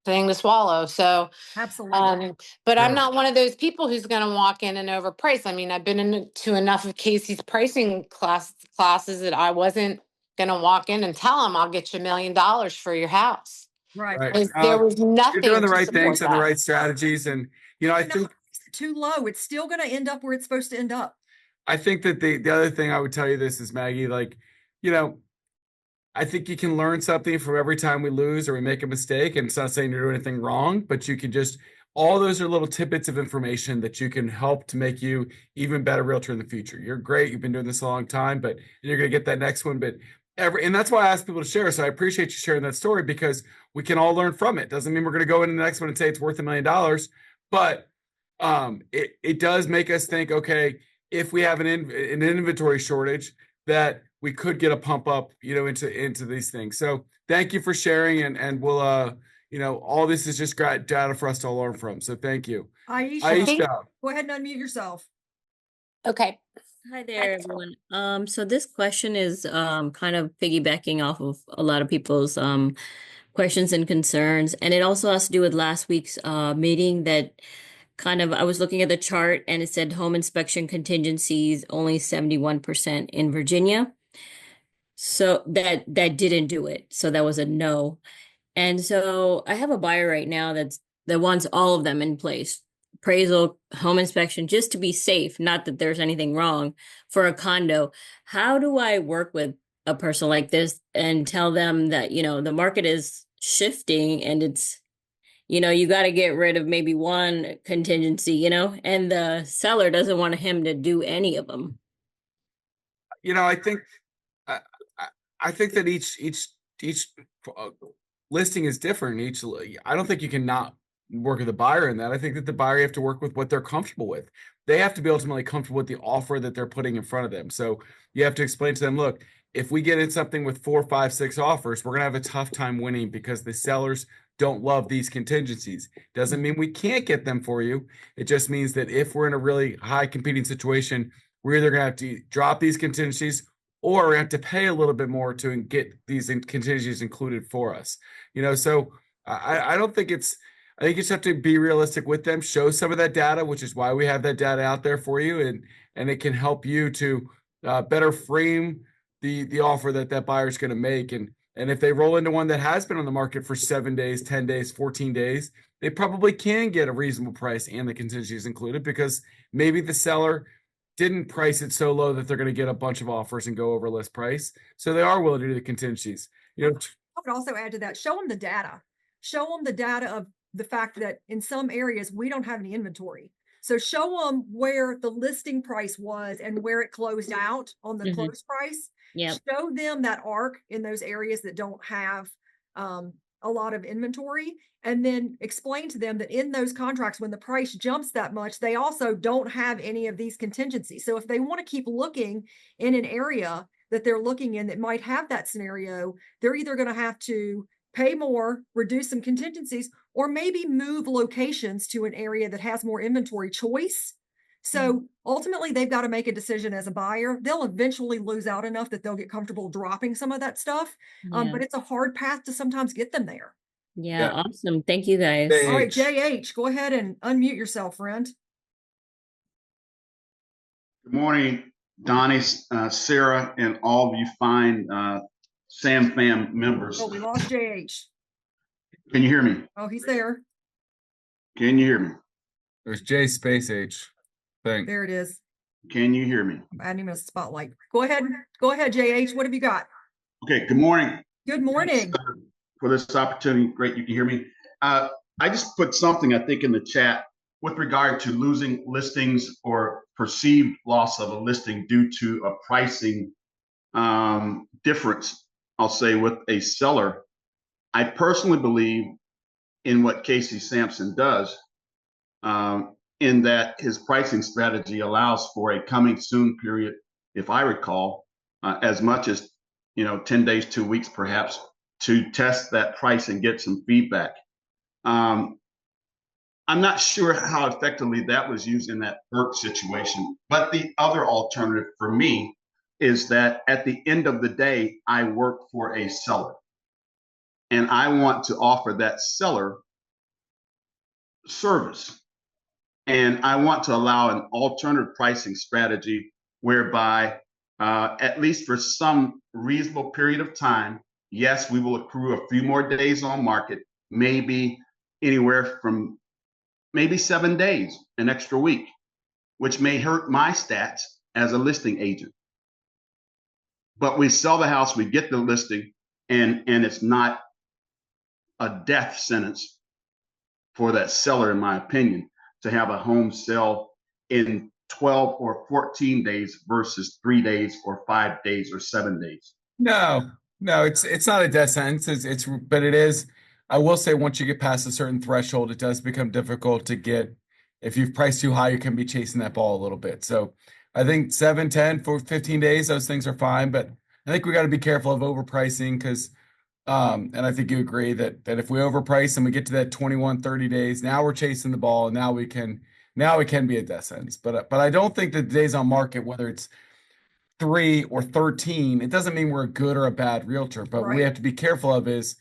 N: thing to swallow. So
B: absolutely.
N: But I'm not one of those people who's going to walk in and overprice. I mean, I've been into enough of Casey's pricing classes that I wasn't gonna walk in and tell them I'll get you $1 million for your house.
B: Right.
A: Right.
N: There was
A: You're
N: nothing
A: doing the
N: to
A: right things
N: support
A: and the
N: that.
A: right strategies. And, I
B: No,
A: think
B: it's too low. It's still going to end up where it's supposed to end up.
A: that the other thing I would tell you this is, Maggie, like, I think you can learn something from every time we lose or we make a mistake. And it's not saying you're doing anything wrong, but you can just, all those are little tidbits of information that you can help to make you even better realtor in the future. You're great. You've been doing this a long time, but you're going to get that next one. But and that's why I ask people to share. So I appreciate you sharing that story because we can all learn from it. Doesn't mean we're going to go into the next one and say it's worth $1 million, but it does make us think, okay, if we have an inventory shortage, that we could get a pump up, into these things. So thank you for sharing, and we'll all this is just great data for us to learn from. So thank you.
B: Aisha, go ahead and unmute yourself.
N: Okay.
O: Hi there, everyone. So this question is kind of piggybacking off of a lot of people's questions and concerns, and it also has to do with last week's meeting that I was looking at the chart and it said home inspection contingencies only 71% in Virginia. So that didn't do it. So that was a no. And so I have a buyer right now that wants all of them in place. Appraisal, home inspection, just to be safe, not that there's anything wrong for a condo. How do I work with a person like this and tell them that, the market is shifting and it's, you got to get rid of maybe one contingency, and the seller doesn't want him to do any of them.
A: I think I think that each listing is different. I don't think you can not work with the buyer in that. I think that the buyer, you have to work with what they're comfortable with. They have to be ultimately comfortable with the offer that they're putting in front of them. So you have to explain to them, look, if we get in something with 4, 5, 6 offers, we're going to have a tough time winning because the sellers don't love these contingencies. Doesn't mean we can't get them for you. It just means that if we're in a really high competing situation, we're either going to have to drop these contingencies or we have to pay a little bit more to get these contingencies included for us. So I don't think I think you just have to be realistic with them, show some of that data, which is why we have that data out there for you. And it can help you to better frame the offer that buyer is going to make. And if they roll into one that has been on the market for 7 days, 10 days, 14 days, they probably can get a reasonable price and the contingencies included because maybe the seller didn't price it so low that they're going to get a bunch of offers and go over list price. So they are willing to do the contingencies.
B: I would also add to that, show them the data. Show them the data of the fact that in some areas we don't have any inventory. So show them where the listing price was and where it closed out on the close price.
O: Yep.
B: Show them that arc in those areas that don't have a lot of inventory, and then explain to them that in those contracts, when the price jumps that much, they also don't have any of these contingencies. So if they want to keep looking in an area that they're looking in that might have that scenario, they're either going to have to pay more, reduce some contingencies, or maybe move locations to an area that has more inventory choice. So ultimately, they've got to make a decision as a buyer. They'll eventually lose out enough that they'll get comfortable dropping some of that stuff.
O: Yeah.
B: But it's a hard path to sometimes get them there.
O: Yeah, awesome. Thank you, guys.
B: All right, JH, go ahead and unmute yourself, friend.
P: Good morning, Donnie, Sarah, and all of you fine Sam Fam members.
B: Oh, we lost JH.
P: Can you hear me?
B: Oh, he's there.
P: Can you hear me?
A: There's J space H thing.
B: There it is.
P: Can you hear me?
B: I'm adding him a spotlight. Go ahead, JH. What have you got?
P: Okay, good morning.
B: Good morning.
P: Thanks, for this opportunity. Great, you can hear me. I just put something, I think, in the chat with regard to losing listings or perceived loss of a listing due to a pricing difference, I'll say, with a seller. I personally believe in what Casey Samson does, in that his pricing strategy allows for a coming soon period, if I recall, as much as 10 days, 2 weeks perhaps, to test that price and get some feedback. I'm not sure how effectively that was used in that Burke situation, but the other alternative for me is that at the end of the day, I work for a seller and I want to offer that seller service. And I want to allow an alternative pricing strategy whereby at least for some reasonable period of time, yes, we will accrue a few more days on market, maybe anywhere from maybe 7 days, an extra week, which may hurt my stats as a listing agent. But we sell the house, we get the listing, and it's not a death sentence for that seller, in my opinion, to have a home sell in 12 or 14 days versus 3 days or 5 days or 7 days.
A: No, no, it's not a death sentence. But it is. I will say once you get past a certain threshold, it does become difficult to get. If you've priced too high, you can be chasing that ball a little bit. So I think 7, 10 for 15 days, those things are fine. But I think we got to be careful of overpricing because, and I think you agree that if we overprice and we get to that 21, 30 days, now we're chasing the ball, and now it can be a death sentence. But I don't think that the days on market, whether it's 3 or 13, it doesn't mean we're a good or a bad realtor. But we have to be careful of is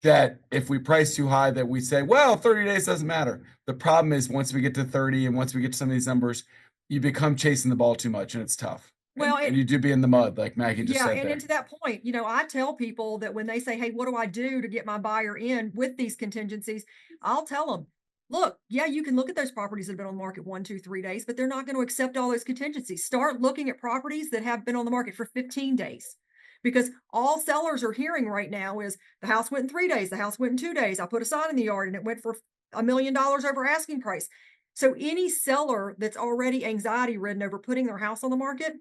A: that if we price too high, that we say, well, 30 days doesn't matter. The problem is once we get to 30 and once we get to some of these numbers, you become chasing the ball too much and it's tough.
B: Well,
A: and you do be in the mud, like Maggie just said.
B: And to that point, I tell people that when they say, hey, what do I do to get my buyer in with these contingencies? I'll tell them, look, yeah, you can look at those properties that have been on the market 1, 2, 3 days, but they're not going to accept all those contingencies. Start looking at properties that have been on the market for 15 days. Because all sellers are hearing right now is the house went in 3 days, the house went in 2 days. I put a sign in the yard and it went for $1 million over asking price. So any seller that's already anxiety ridden over putting their house on the market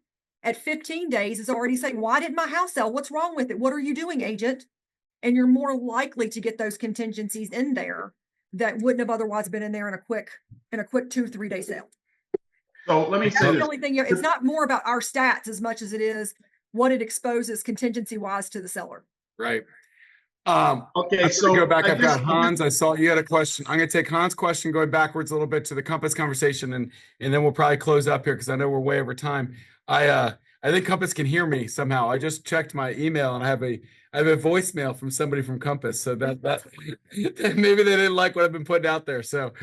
B: at 15 days is already saying, why didn't my house sell? What's wrong with it? What are you doing, agent? And you're more likely to get those contingencies in there that wouldn't have otherwise been in there in a quick 2-3 day sale.
P: So let me say
B: the only thing, it's not more about our stats as much as it is what it exposes contingency wise to the seller.
A: Right.
P: Okay, so
A: go back. I've got Hans. I saw you had a question. I'm going to take Hans' question going backwards a little bit to the Compass conversation, and then we'll probably close up here because I know we're way over time. I think Compass can hear me somehow. I just checked my email and I have a voicemail from somebody from Compass. So that maybe they didn't like what I've been putting out there. So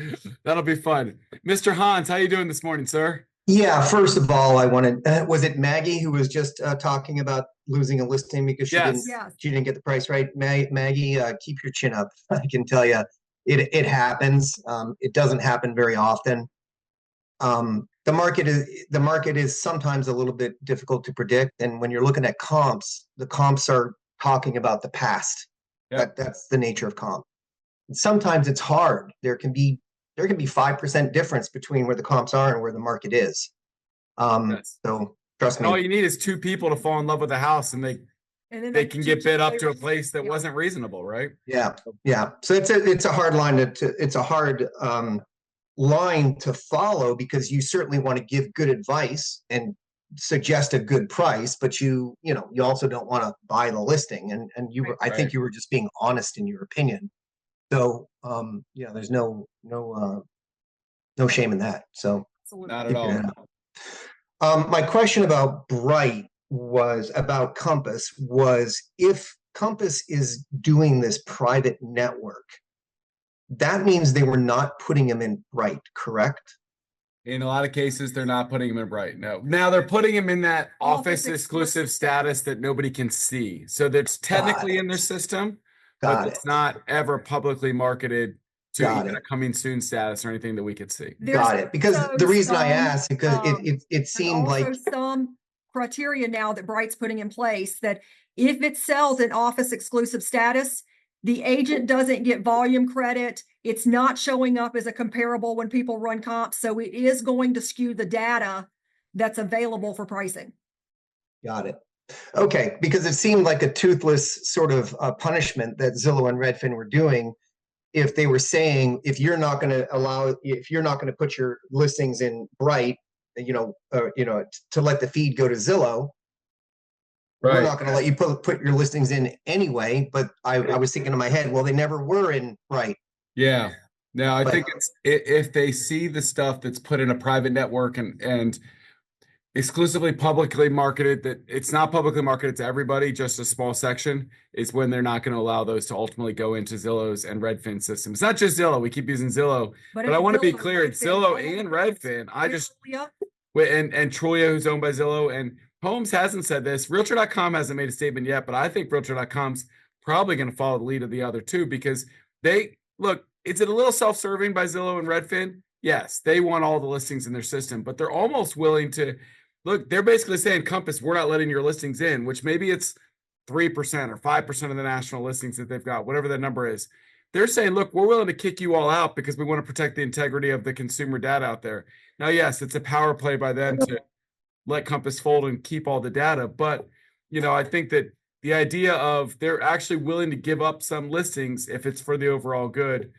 A: that'll be fun. Mr. Hans, how you doing this morning, sir?
Q: Yeah, first of all, I wanted, was it Maggie who was just talking about losing a listing because she didn't get the price right? Maggie, keep your chin up. I can tell you, it happens. It doesn't happen very often. The market is sometimes a little bit difficult to predict, and when you're looking at comps, the comps are talking about the past. Yep. That's the nature of comp. And sometimes it's hard. There can be 5% difference between where the comps are and where the market is. So trust me.
A: All you need is 2 people to fall in love with a house, and they can get bid up to a place that wasn't reasonable, right?
Q: Yeah. So it's a hard line it's a hard line to follow because you certainly want to give good advice and suggest a good price, but you also don't want to buy the listing. And I think you were just being honest in your opinion. So there's no shame in that. So
A: not at all.
Q: My question about Bright was about Compass was if Compass is doing this private network, that means they were not putting them in Bright, correct?
A: In a lot of cases, they're not putting them in Bright. No. Now they're putting them in that office exclusive status that nobody can see. So that's technically in their system, but it's not ever publicly marketed to even a coming soon status or anything that we could see.
Q: Got it. Because the reason I asked, because it seemed like
B: some criteria now that Bright's putting in place that if it sells an office exclusive status, the agent doesn't get volume credit. It's not showing up as a comparable when people run comps. So it is going to skew the data that's available for pricing.
Q: Got it. Okay. Because it seemed like a toothless sort of punishment that Zillow and Redfin were doing. If they were saying, if you're not going to put your listings in Bright, to let the feed go to Zillow, we're not going to let you put your listings in anyway. But I was thinking in my head, well, they never were in Bright.
A: Yeah. No, I think if they see the stuff that's put in a private network and exclusively publicly marketed, that it's not publicly marketed to everybody, just a small section, is when they're not going to allow those to ultimately go into Zillow's and Redfin systems. It's not just Zillow. We keep using Zillow, but I want to be clear. It's Zillow and Redfin. And Trulia, who's owned by Zillow, and Holmes hasn't said this. Realtor.com hasn't made a statement yet, but I think Realtor.com's probably going to follow the lead of the other two because they look, is it a little self-serving by Zillow and Redfin? Yes, they want all the listings in their system, but they're almost willing to look, they're basically saying, Compass, we're not letting your listings in, which maybe it's 3% or 5% of the national listings that they've got, whatever the number is. They're saying, look, we're willing to kick you all out because we want to protect the integrity of the consumer data out there. Now, yes, it's a power play by them to let Compass fold and keep all the data. But, I think that the idea of they're actually willing to give up some listings if it's for the overall good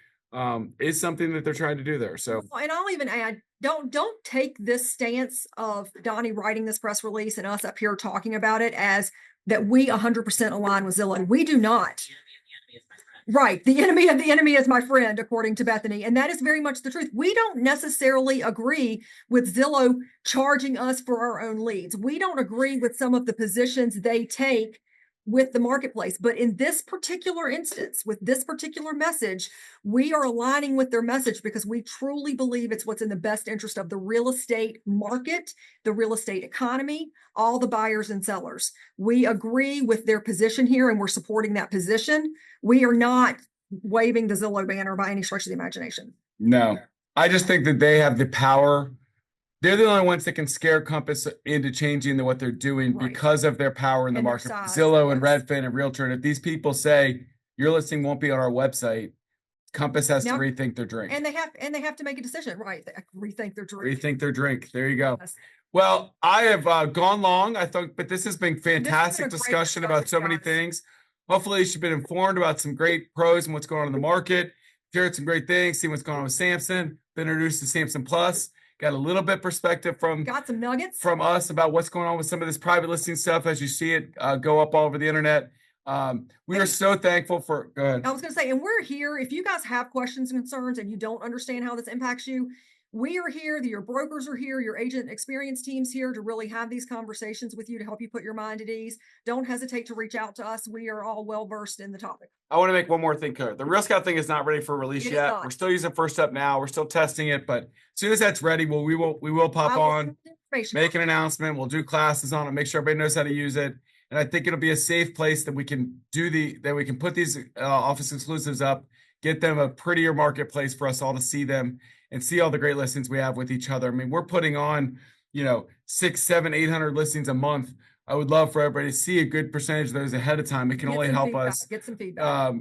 A: is something that they're trying to do there. So,
B: and I'll even add, don't take this stance of Donny writing this press release and us up here talking about it as that we 100% align with Zillow. We do not. Right. The enemy of the enemy is my friend, according to Bethany. And that is very much the truth. We don't necessarily agree with Zillow charging us for our own leads. We don't agree with some of the positions they take with the marketplace. But in this particular instance, with this particular message, we are aligning with their message because we truly believe it's what's in the best interest of the real estate market, the real estate economy, all the buyers and sellers. We agree with their position here and we're supporting that position. We are not waving the Zillow banner by any stretch of the imagination.
A: No, I just think that they have the power. They're the only ones that can scare Compass into changing what they're doing because of their power in the market. Zillow and Redfin and Realtor. And if these people say your listing won't be on our website, Compass has to rethink their drink.
B: And they have to make a decision, right? Rethink their drink.
A: Rethink their drink. There you go. Yes. Well, I have gone long, I thought, but this has been fantastic discussion about so many things. Hopefully you've been informed about some great pros and what's going on in the market. Heard some great things, see what's going on with Samson, been introduced to Samson Plus. Got a little bit perspective
B: got some nuggets
A: from us about what's going on with some of this private listing stuff as you see it go up all over the internet. We are so thankful for. Go ahead.
B: I was going to say, and we're here. If you guys have questions and concerns and you don't understand how this impacts you, we are here. Your brokers are here. Your agent experience team's here to really have these conversations with you to help you put your mind at ease. Don't hesitate to reach out to us. We are all well versed in the topic.
A: I want to make one more thing clear. The Real Scout thing is not ready for release yet. We're still using First Up now. We're still testing it, but as soon as that's ready, we will pop on, make an announcement. We'll do classes on it, make sure everybody knows how to use it. And I think it'll be a safe place that we can put these office exclusives up, get them a prettier marketplace for us all to see them and see all the great listings we have with each other. I mean, we're putting on, 600, 700, 800 listings a month. I would love for everybody to see a good percentage of those ahead of time. It can only help us
B: get some feedback,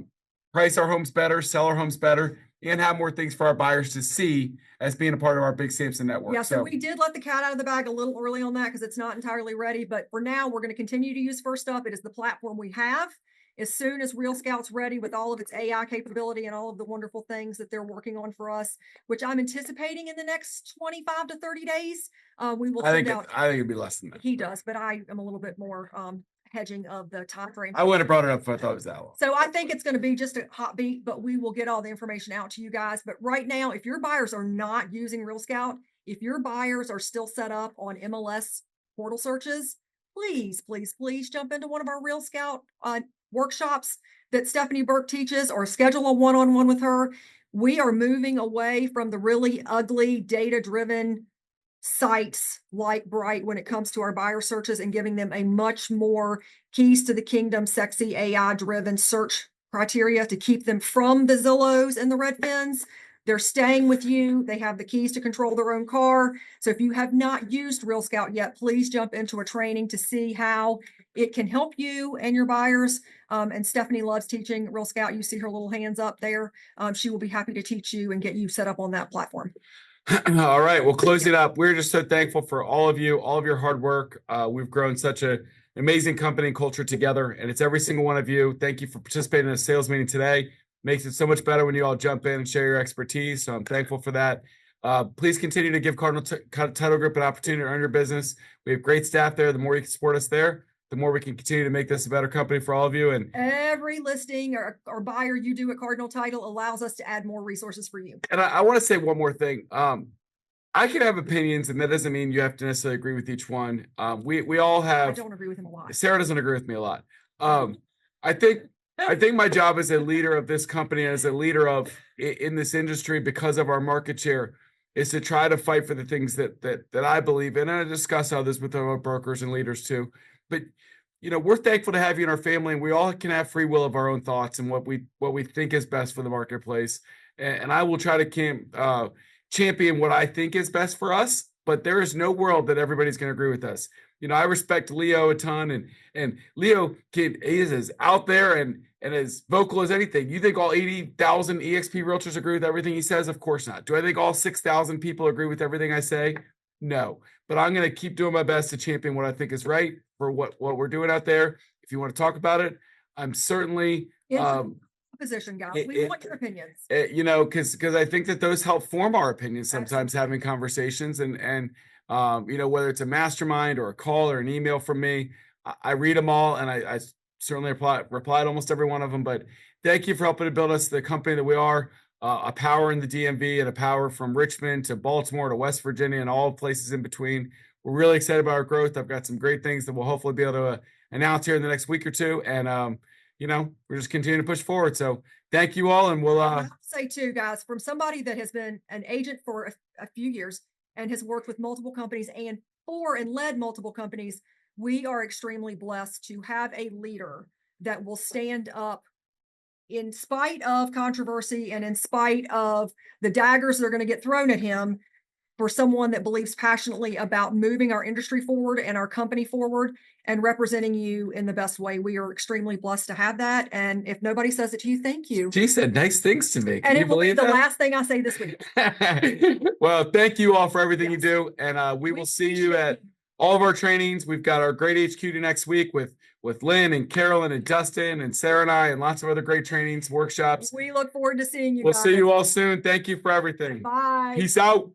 A: price our homes better, sell our homes better, and have more things for our buyers to see as being a part of our Big Samson network.
B: Yeah, so we did let the cat out of the bag a little early on that because it's not entirely ready. But for now, we're going to continue to use First Up. It is the platform we have. As soon as Real Scout's ready with all of its AI capability and all of the wonderful things that they're working on for us, which I'm anticipating in the next 25 to 30 days, we will send out.
A: I think it'd be less than that.
B: He does, but I am a little bit more hedging of the time frame.
A: I wouldn't have brought it up if I thought it was that long.
B: So I think it's going to be just a hot beat, but we will get all the information out to you guys. But right now, if your buyers are not using Real Scout, if your buyers are still set up on MLS portal searches, please, please, please jump into one of our Real Scout workshops that Stephanie Burke teaches or schedule a one-on-one with her. We are moving away from the really ugly data-driven sites like Bright when it comes to our buyer searches and giving them a much more keys to the kingdom, sexy AI-driven search criteria to keep them from the Zillows and the Redfins. They're staying with you. They have the keys to control their own car. So if you have not used Real Scout yet, please jump into a training to see how it can help you and your buyers. And Stephanie loves teaching Real Scout. You see her little hands up there. She will be happy to teach you and get you set up on that platform.
A: All right, we'll close it up. We're just so thankful for all of you, all of your hard work. We've grown such an amazing company and culture together, and it's every single one of you. Thank you for participating in a sales meeting today. Makes it so much better when you all jump in and share your expertise. So I'm thankful for that. Please continue to give Cardinal Title Group an opportunity to earn your business. We have great staff there. The more you can support us there, the more we can continue to make this a better company for all of you. And
B: every listing or buyer you do at Cardinal Title allows us to add more resources for you.
A: And I want to say one more thing. I can have opinions, and that doesn't mean you have to necessarily agree with each one. We all have.
B: I don't agree with him a lot.
A: Sarah doesn't agree with me a lot. I think my job as a leader of this company, as a leader in this industry, because of our market share, is to try to fight for the things that I believe in, and I discuss others with our brokers and leaders too. But we're thankful to have you in our family, and we all can have free will of our own thoughts and what we think is best for the marketplace. And I will try to champion what I think is best for us. But there is no world that everybody's going to agree with us. I respect Leo a ton, and Leo is as out there and as vocal as anything. You think all 80,000 EXP realtors agree with everything he says? Of course not. Do I think all 6,000 people agree with everything I say? No. But I'm going to keep doing my best to champion what I think is right for what we're doing out there. If you want to talk about it, I'm certainly
B: position, guys. We want your opinions.
A: Because I think that those help form our opinions sometimes. Absolutely. Having conversations and whether it's a mastermind or a call or an email from me, I read them all, and I certainly reply to almost every one of them. But thank you for helping to build us the company that we are, a power in the DMV and a power from Richmond to Baltimore to West Virginia and all places in between. We're really excited about our growth. I've got some great things that we'll hopefully be able to announce here in the next week or two. And, we're just continuing to push forward. So thank you all. And we'll
B: I have to say too, guys, from somebody that has been an agent for a few years and has worked with multiple companies and led multiple companies, we are extremely blessed to have a leader that will stand up in spite of controversy and in spite of the daggers that are going to get thrown at him, for someone that believes passionately about moving our industry forward and our company forward and representing you in the best way. We are extremely blessed to have that. And if nobody says it to you, thank you.
A: She said nice things to me.
B: Can and it will be the last thing I say this week.
A: Well, thank you all for everything you do. And we will see you at all of our trainings. We've got our Great HQ next week with Lynn and Carolyn and Dustin and Sarah and I, and lots of other great trainings, workshops.
B: We look forward to seeing you
A: We'll
B: guys.
A: see you all soon. Thank you for everything.
B: Bye.
A: Peace out.